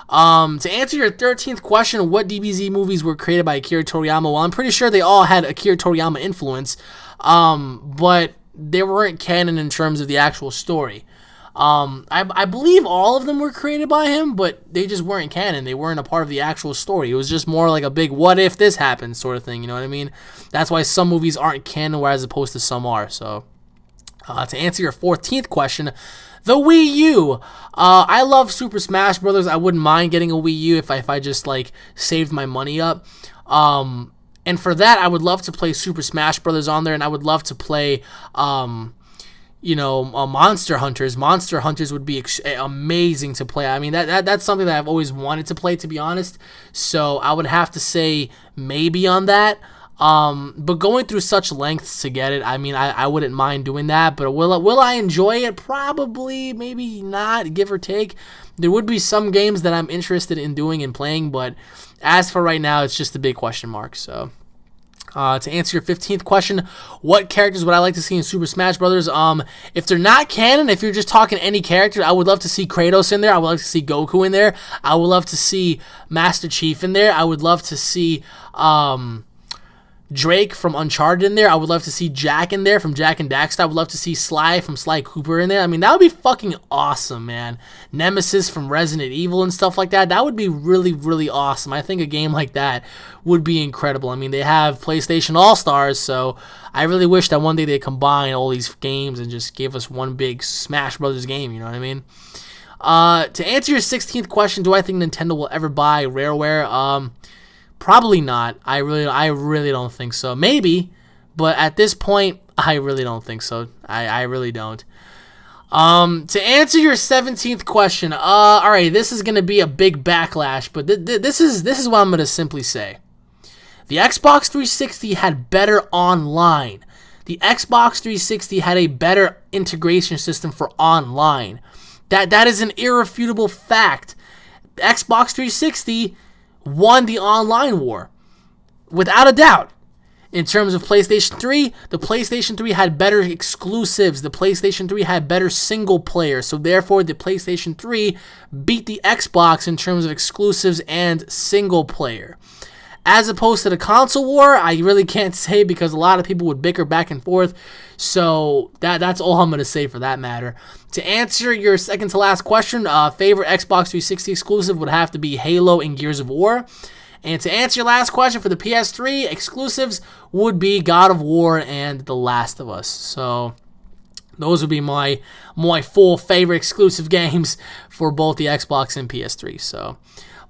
S1: To answer your 13th question, what DBZ movies were created by Akira Toriyama? Well, I'm pretty sure they all had Akira Toriyama influence, but they weren't canon in terms of the actual story. I believe all of them were created by him, but they just weren't canon. They weren't a part of the actual story. It was just more like a big what if this happened sort of thing, you know what I mean? That's why some movies aren't canon, whereas opposed to some are. So, to answer your 14th question, the Wii U. I love Super Smash Brothers. I wouldn't mind getting a Wii U if I just like saved my money up. And for that, I would love to play Super Smash Brothers on there, and I would love to play Monster Hunters. Monster Hunters would be amazing to play. I mean, that's something that I've always wanted to play, to be honest. So I would have to say maybe on that. But going through such lengths to get it, I mean, I wouldn't mind doing that. But will I enjoy it? Probably, maybe not, give or take. There would be some games that I'm interested in doing and playing, but as for right now, it's just a big question mark. So. To answer your 15th question, what characters would I like to see in Super Smash Brothers? If they're not canon, if you're just talking any character, I would love to see Kratos in there. I would like to see Goku in there. I would love to see Master Chief in there. I would love to see Drake from Uncharted in there. I would love to see Jack in there from Jack and Daxter. I would love to see Sly from Sly Cooper in there. I mean, that would be fucking awesome, man. Nemesis from Resident Evil and stuff like that. That would be really, really awesome. I think a game like that would be incredible. I mean, they have PlayStation All-Stars, so I really wish that one day they combine all these games and just give us one big Smash Brothers game, you know what I mean? To answer your 16th question, do I think Nintendo will ever buy Rareware? Probably not. I really don't think so. Maybe, but at this point, I really don't think so. I really don't. To answer your 17th question, all right, this is gonna be a big backlash, but this is what I'm gonna simply say. The Xbox 360 had better online. The Xbox 360 had a better integration system for online. That is an irrefutable fact. The Xbox 360 won the online war, without a doubt. In terms of PlayStation 3, the PlayStation 3 had better exclusives. The PlayStation 3 had better single player. So therefore, the PlayStation 3 beat the Xbox in terms of exclusives and single player. As opposed to the console war, I really can't say because a lot of people would bicker back and forth. So that's all I'm going to say for that matter. To answer your second to last question, favorite Xbox 360 exclusive would have to be Halo and Gears of War. And to answer your last question for the PS3, exclusives would be God of War and The Last of Us. So those would be my full favorite exclusive games for both the Xbox and PS3. So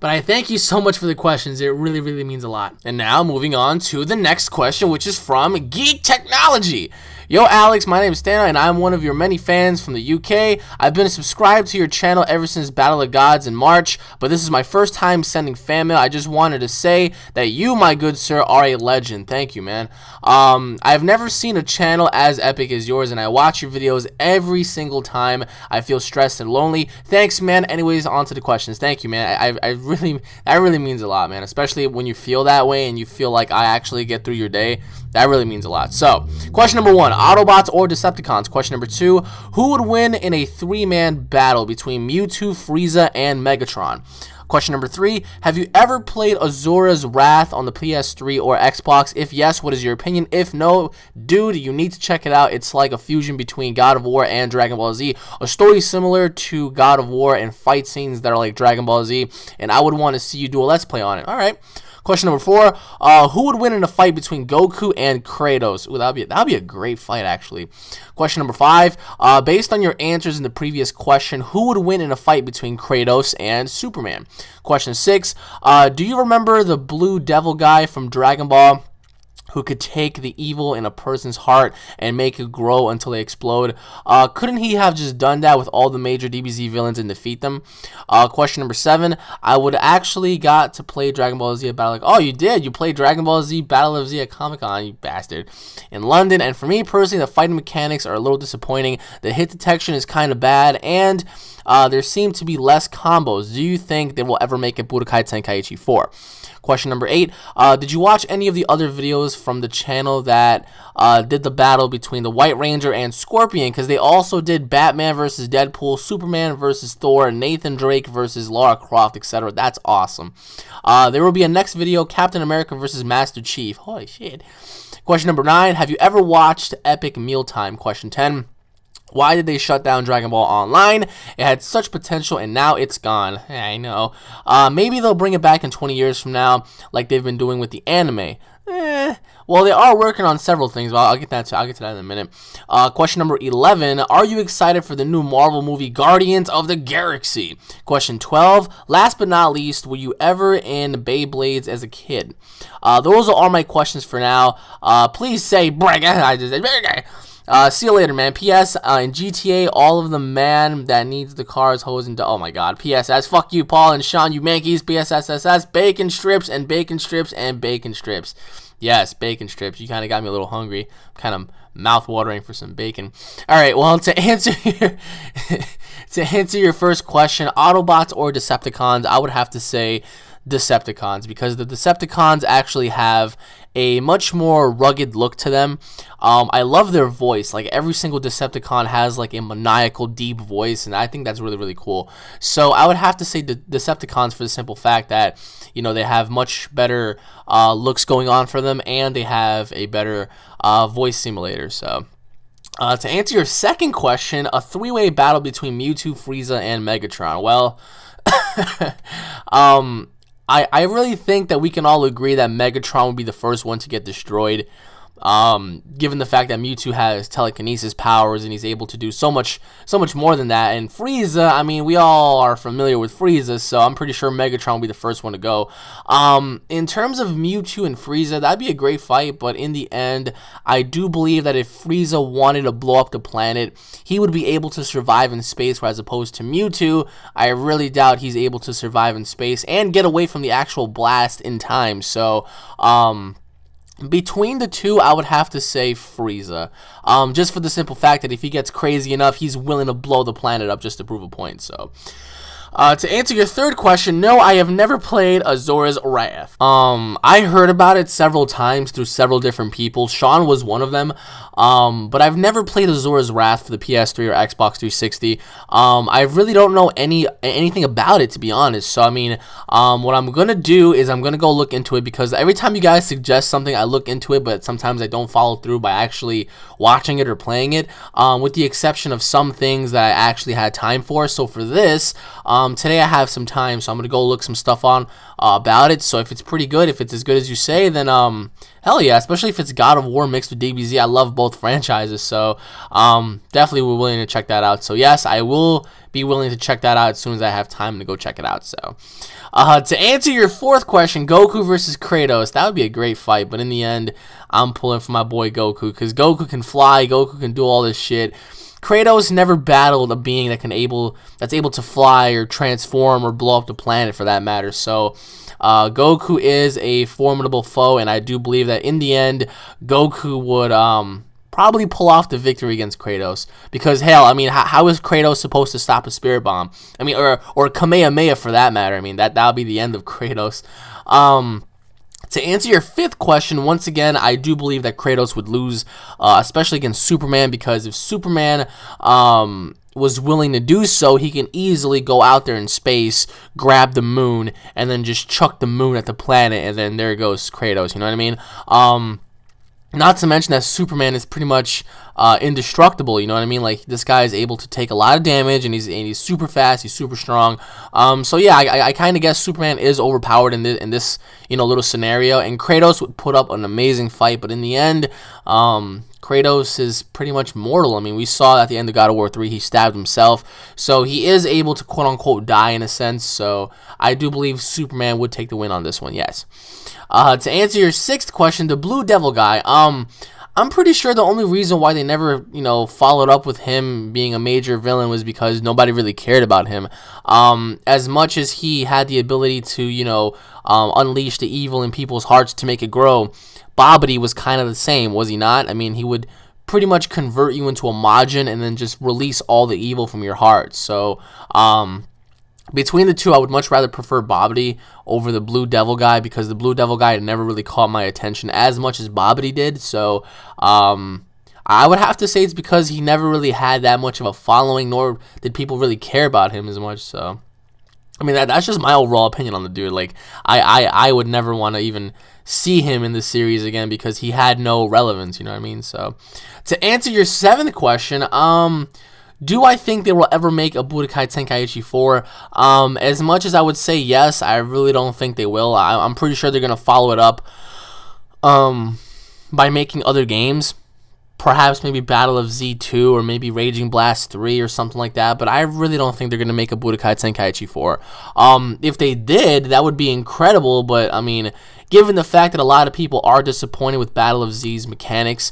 S1: But I thank you so much for the questions. It really, really means a lot. And now moving on to the next question, which is from Geek Technology. Yo, Alex, my name is Stana, and I'm one of your many fans from the UK. I've been subscribed to your channel ever since Battle of Gods in March, but this is my first time sending fan mail. I just wanted to say that you, my good sir, are a legend. Thank you, man. I've never seen a channel as epic as yours, and I watch your videos every single time I feel stressed and lonely. Thanks, man. Anyways, on to the questions. Thank you, man. That really means a lot, man, especially when you feel that way and you feel like I actually get through your day. That really means a lot. So, question number 1, Autobots or Decepticons? Question number 2, who would win in a 3-man battle between Mewtwo, Frieza, and Megatron? Question number 3, have you ever played Azura's Wrath on the PS3 or Xbox? If yes, what is your opinion? If no, dude, you need to check it out. It's like a fusion between God of War and Dragon Ball Z. A story similar to God of War and fight scenes that are like Dragon Ball Z. And I would want to see you do a Let's Play on it. All right. Question number 4, who would win in a fight between Goku and Kratos? Ooh, that'd be a great fight, actually. Question number 5, based on your answers in the previous question, who would win in a fight between Kratos and Superman? Question 6, do you remember the blue devil guy from Dragon Ball, who could take the evil in a person's heart and make it grow until they explode? Couldn't he have just done that with all the major DBZ villains and defeat them? Question number 7, I would actually got to play Dragon Ball Z at Battle of... Oh, you did? You played Dragon Ball Z Battle of Z at Comic-Con, you bastard. In London, and for me personally, the fighting mechanics are a little disappointing. The hit detection is kind of bad, and there seem to be less combos. Do you think they will ever make it Budokai Tenkaichi 4? Question number 8, did you watch any of the other videos from the channel that did the battle between the White Ranger and Scorpion? Because they also did Batman versus Deadpool, Superman versus Thor, Nathan Drake versus Lara Croft, etc. That's awesome. There will be a next video, Captain America versus Master Chief. Holy shit. Question number 9, have you ever watched Epic Mealtime? Question 10, why did they shut down Dragon Ball Online? It had such potential and now it's gone. I know. Maybe they'll bring it back in 20 years from now like they've been doing with the anime. Well, they are working on several things, but I'll get to that in a minute. Question number 11, are you excited for the new Marvel movie Guardians of the Galaxy? Question 12, last but not least, were you ever in Beyblades as a kid? Those are all my questions for now. Please say see you later, man. P.S. In GTA, all of the man that needs the cars, hose, and... Oh, my God. P.S.S. Fuck you, Paul and Sean, you Mankeys. P.S.S.S.S. Bacon strips and bacon strips and bacon strips. Yes, bacon strips. You kind of got me a little hungry. Kind of mouth-watering for some bacon. All right, well, to answer your first question, Autobots or Decepticons, I would have to say Decepticons, because the Decepticons actually have a much more rugged look to them. I love their voice. Like, every single Decepticon has like a maniacal deep voice, and I think that's really, really cool. So I would have to say the Decepticons, for the simple fact that, you know, they have much better looks going on for them, and they have a better voice simulator. So to answer your second question, a 3-way battle between Mewtwo, Frieza, and Megatron. Well, I really think that we can all agree that Megatron would be the first one to get destroyed. Given the fact that Mewtwo has telekinesis powers and he's able to do so much more than that. And Frieza, I mean, we all are familiar with Frieza, so I'm pretty sure Megatron will be the first one to go. In terms of Mewtwo and Frieza, that'd be a great fight, but in the end, I do believe that if Frieza wanted to blow up the planet, he would be able to survive in space, whereas opposed to Mewtwo, I really doubt he's able to survive in space and get away from the actual blast in time. So, between the two, I would have to say Frieza. Just for the simple fact that if he gets crazy enough, he's willing to blow the planet up just to prove a point. So, to answer your third question, no, I have never played Azura's Wrath. I heard about it several times through several different people. Sean was one of them. But I've never played Azura's Wrath for the PS3 or Xbox 360. I really don't know anything about it, to be honest. So, I mean, what I'm going to do is I'm going to go look into it, because every time you guys suggest something, I look into it, but sometimes I don't follow through by actually watching it or playing it, with the exception of some things that I actually had time for. So for this, today I have some time, so I'm going to go look some stuff on about it. So if it's pretty good, if it's as good as you say, then hell yeah, especially if it's God of War mixed with DBZ. I love both franchises, so definitely we're willing to check that out. So yes, I will be willing to check that out as soon as I have time to go check it out. So, to answer your fourth question, Goku versus Kratos, that would be a great fight. But in the end, I'm pulling for my boy Goku because Goku can fly, Goku can do all this shit. Kratos never battled a being that's able to fly or transform or blow up the planet for that matter. So Goku is a formidable foe, and I do believe that in the end, Goku would probably pull off the victory against Kratos. Because hell, I mean, how is Kratos supposed to stop a spirit bomb? I mean, or Kamehameha for that matter. I mean, that would be the end of Kratos. To answer your fifth question, once again, I do believe that Kratos would lose, especially against Superman, because if Superman was willing to do so, he can easily go out there in space, grab the moon, and then just chuck the moon at the planet, and then there goes Kratos, you know what I mean? Not to mention that Superman is pretty much indestructible, you know what I mean? Like, this guy is able to take a lot of damage, and he's super fast, he's super strong. So yeah, I kind of guess Superman is overpowered in this little scenario, and Kratos would put up an amazing fight, but in the end, Kratos is pretty much mortal. I mean, we saw at the end of God of War 3, he stabbed himself, so he is able to quote-unquote die in a sense, so I do believe Superman would take the win on this one, yes. To answer your sixth question, the Blue Devil guy, I'm pretty sure the only reason why they never, followed up with him being a major villain was because nobody really cared about him. As much as he had the ability to, unleash the evil in people's hearts to make it grow, Babidi was kind of the same, was he not? I mean, he would pretty much convert you into a Majin and then just release all the evil from your heart. So, between the two, I would much rather prefer Babidi over the Blue Devil guy because the Blue Devil guy never really caught my attention as much as Babidi did. So, I would have to say it's because he never really had that much of a following, nor did people really care about him as much. So, I mean, that's just my overall opinion on the dude. Like, I would never want to even see him in the series again because he had no relevance, you know what I mean? So, to answer your seventh question, do I think they will ever make a Budokai Tenkaichi 4? As much as I would say yes, I really don't think they will. I'm pretty sure they're going to follow it up by making other games. Perhaps maybe Battle of Z2 or maybe Raging Blast 3 or something like that. But I really don't think they're going to make a Budokai Tenkaichi 4. If they did, that would be incredible. But, I mean, given the fact that a lot of people are disappointed with Battle of Z's mechanics,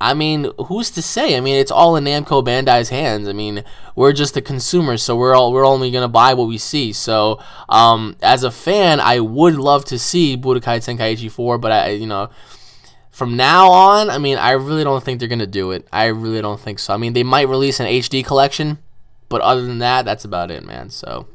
S1: I mean, who's to say? I mean, it's all in Namco Bandai's hands. I mean, we're just the consumers, so we're only gonna buy what we see. So, as a fan, I would love to see Budokai Tenkaichi 4, but from now on, I mean, I really don't think they're gonna do it. I really don't think so. I mean, they might release an HD collection, but other than that, that's about it, man. So.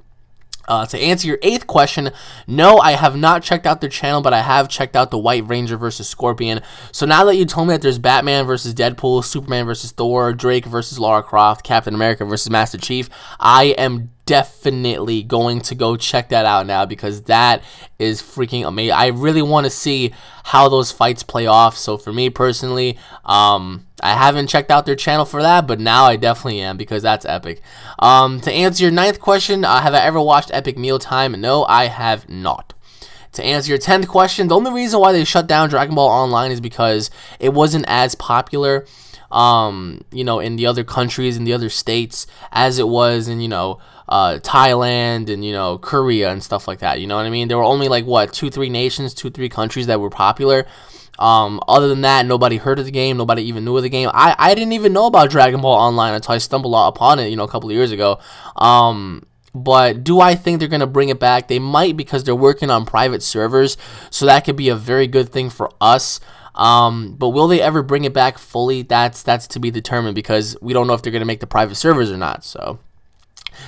S1: To answer your eighth question, no, I have not checked out their channel, but I have checked out the White Ranger versus Scorpion. So now that you told me that there's Batman versus Deadpool, Superman versus Thor, Drake versus Lara Croft, Captain America versus Master Chief, I am definitely going to go check that out now because that is freaking amazing. I really want to see how those fights play off. So for me personally, I haven't checked out their channel for that, but now I definitely am because that's epic. To answer your ninth question, have I ever watched Epic Mealtime? No, I have not. To answer your 10th question, the only reason why they shut down Dragon Ball Online is because it wasn't as popular in the other countries, in the other states, as it was in, Thailand and, Korea and stuff like that. You know what I mean? There were only like, 2-3 countries that were popular. Other than that, nobody heard of the game. Nobody even knew of the game. I didn't even know about Dragon Ball Online until I stumbled upon it, a couple of years ago. But do I think they're going to bring it back? They might because they're working on private servers. So that could be a very good thing for us. But will they ever bring it back fully? That's to be determined because we don't know if they're going to make the private servers or not. So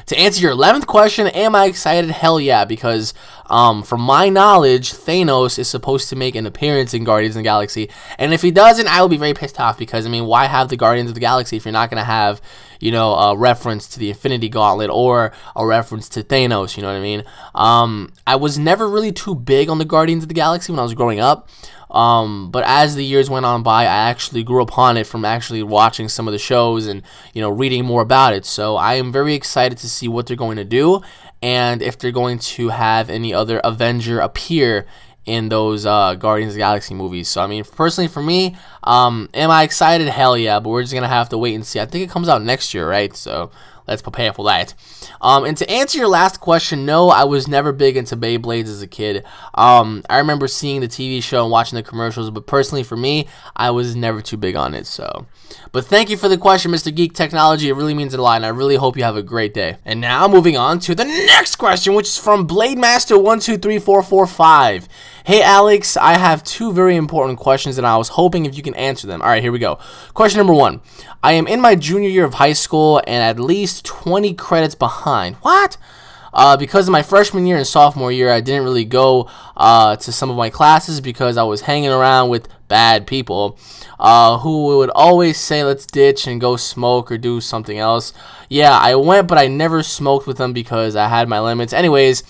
S1: to answer your 11th question, am I excited? Hell yeah, because from my knowledge, Thanos is supposed to make an appearance in Guardians of the Galaxy. And if he doesn't, I will be very pissed off because, I mean, why have the Guardians of the Galaxy if you're not going to have, a reference to the Infinity Gauntlet or a reference to Thanos, you know what I mean? I was never really too big on the Guardians of the Galaxy when I was growing up. But as the years went on by, I actually grew upon it from actually watching some of the shows and, reading more about it. So I am very excited to see what they're going to do and if they're going to have any other Avenger appear in those Guardians of the Galaxy movies. So, I mean, personally for me, am I excited? Hell yeah, but we're just going to have to wait and see. I think it comes out next year, right? So let's prepare for that. And to answer your last question, no, I was never big into Beyblades as a kid. I remember seeing the TV show and watching the commercials, but personally for me, I was never too big on it. So, but thank you for the question, Mr. Geek Technology. It really means a lot, and I really hope you have a great day. And now moving on to the next question, which is from BladeMaster123445. Hey Alex, I have two very important questions and I was hoping if you can answer them. Alright, here we go. Question number 1. I am in my junior year of high school and at least 20 credits behind. What? Because of my freshman year and sophomore year, I didn't really go to some of my classes because I was hanging around with bad people who would always say let's ditch and go smoke or do something else. Yeah, I went, but I never smoked with them because I had my limits. Anyways,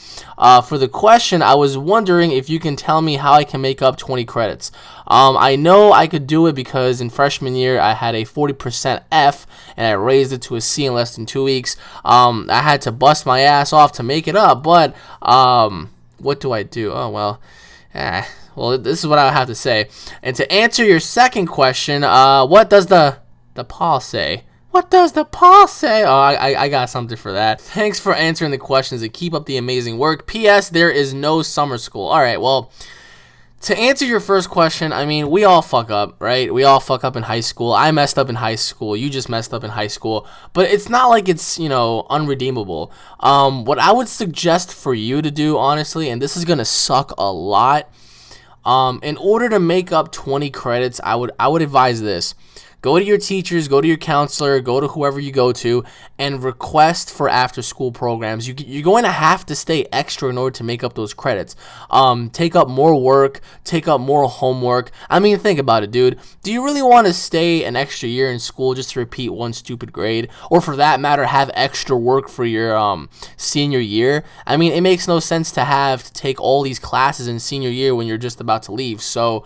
S1: for the question, I was wondering if you can tell me how I can make up 20 credits. I know I could do it because in freshman year I had a 40% F and I raised it to a C in less than 2 weeks. I had to bust my ass off to make it up, but what do I do? Oh, well, well, this is what I have to say. And to answer your second question, what does the Paul say? What does the Paul say? Oh, I got something for that. Thanks for answering the questions and keep up the amazing work. P.S. There is no summer school. All right, well, to answer your first question, I mean, we all fuck up, right? We all fuck up in high school. I messed up in high school. You just messed up in high school. But it's not like it's, unredeemable. What I would suggest for you to do, honestly, and this is going to suck a lot, in order to make up 20 credits, I would advise this. Go to your teachers, go to your counselor, go to whoever you go to, and request for after-school programs. You're going to have to stay extra in order to make up those credits. Take up more work, take up more homework. I mean, think about it, dude. Do you really want to stay an extra year in school just to repeat one stupid grade? Or for that matter, have extra work for your senior year? I mean, it makes no sense to have to take all these classes in senior year when you're just about to leave. So,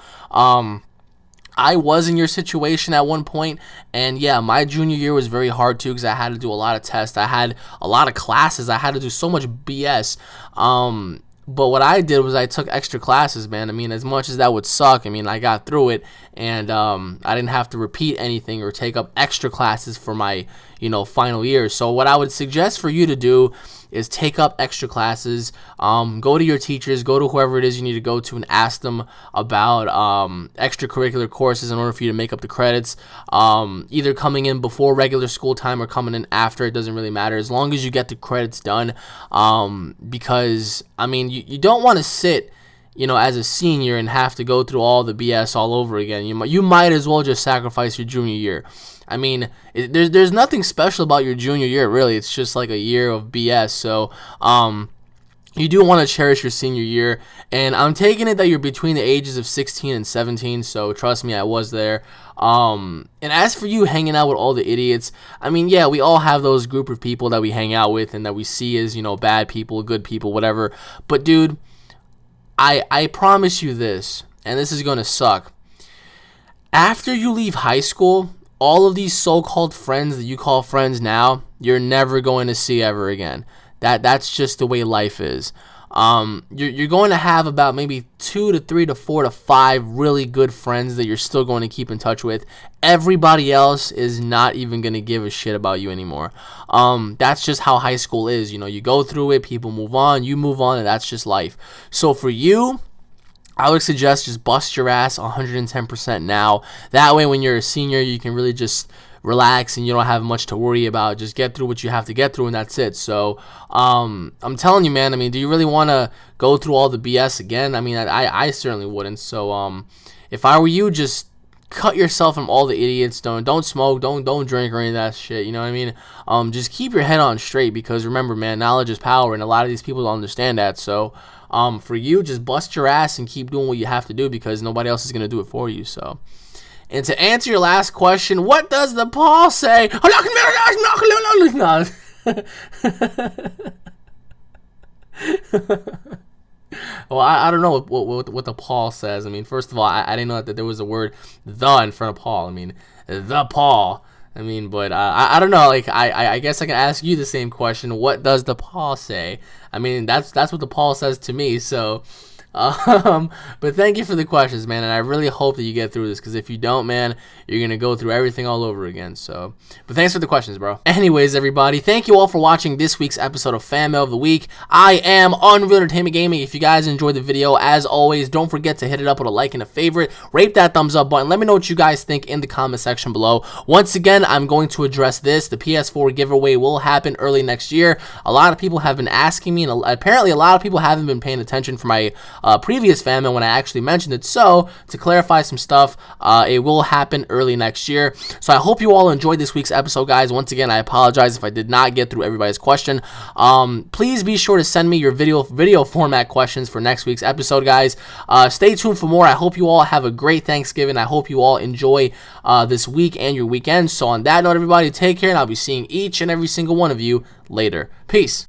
S1: I was in your situation at one point, and yeah, my junior year was very hard too because I had to do a lot of tests. I had a lot of classes. I had to do so much BS. But what I did was I took extra classes, man. I mean, as much as that would suck, I mean, I got through it, and I didn't have to repeat anything or take up extra classes for my, final year. So what I would suggest for you to do is take up extra classes, go to your teachers, go to whoever it is you need to go to and ask them about extracurricular courses in order for you to make up the credits, either coming in before regular school time or coming in after. It doesn't really matter as long as you get the credits done, because, I mean, you don't want to sit as a senior and have to go through all the BS all over again. You might as well just sacrifice your junior year. I mean, there's nothing special about your junior year, really. It's just like a year of BS. So, you do want to cherish your senior year. And I'm taking it that you're between the ages of 16 and 17. So, trust me, I was there. And as for you hanging out with all the idiots, I mean, yeah, we all have those group of people that we hang out with and that we see as, bad people, good people, whatever. But, dude, I promise you this, and this is going to suck. After you leave high school, all of these so-called friends that you call friends now, you're never going to see ever again. That's just the way life is. You're going to have about maybe 2 to 3 to 4 to 5 really good friends that you're still going to keep in touch with. Everybody else is not even going to give a shit about you anymore. That's just how high school is. You go through it, people move on, you move on, and that's just life. So for you, I would suggest just bust your ass 110% now. That way when you're a senior, you can really just relax and you don't have much to worry about. Just get through what you have to get through and that's it. So I'm telling you, man, I mean, do you really want to go through all the BS again? I mean, I certainly wouldn't. So if I were you, just cut yourself from all the idiots. Don't smoke, don't drink or any of that shit, you know what I mean? Just keep your head on straight, because remember, man, knowledge is power, and a lot of these people don't understand that. So for you, just bust your ass and keep doing what you have to do, because nobody else is going to do it for you. So, and to answer your last question, what does the Paul say? Well, I don't know what the Paul says. I mean, first of all, I didn't know that there was a word "the" in front of Paul. I mean, the Paul. I mean, but I don't know. Like, I guess I can ask you the same question. What does the Paul say? I mean, that's what the Paul says to me. So, But thank you for the questions, man, and I really hope that you get through this, because if you don't, man, you're gonna go through everything all over again. So, but thanks for the questions, bro. Anyways, everybody, thank you all for watching this week's episode of Fan Mail of the Week. I am Unreal Entertainment Gaming. If you guys enjoyed the video, as always, don't forget to hit it up with a like and a favorite. Rate that thumbs up button. Let me know what you guys think in the comment section below. Once again, I'm going to address this. The PS4 giveaway will happen early next year. A lot of people have been asking me, and apparently a lot of people haven't been paying attention for my previous fan mail when I actually mentioned it. So to clarify some stuff, it will happen early next year. So I hope you all enjoyed this week's episode, guys. Once again, I apologize if I did not get through everybody's question. Please be sure to send me your video format questions for next week's episode, guys. Stay tuned for more. I hope you all have a great Thanksgiving. I hope you all enjoy this week and your weekend. So on that note, everybody, take care, and I'll be seeing each and every single one of you later. Peace.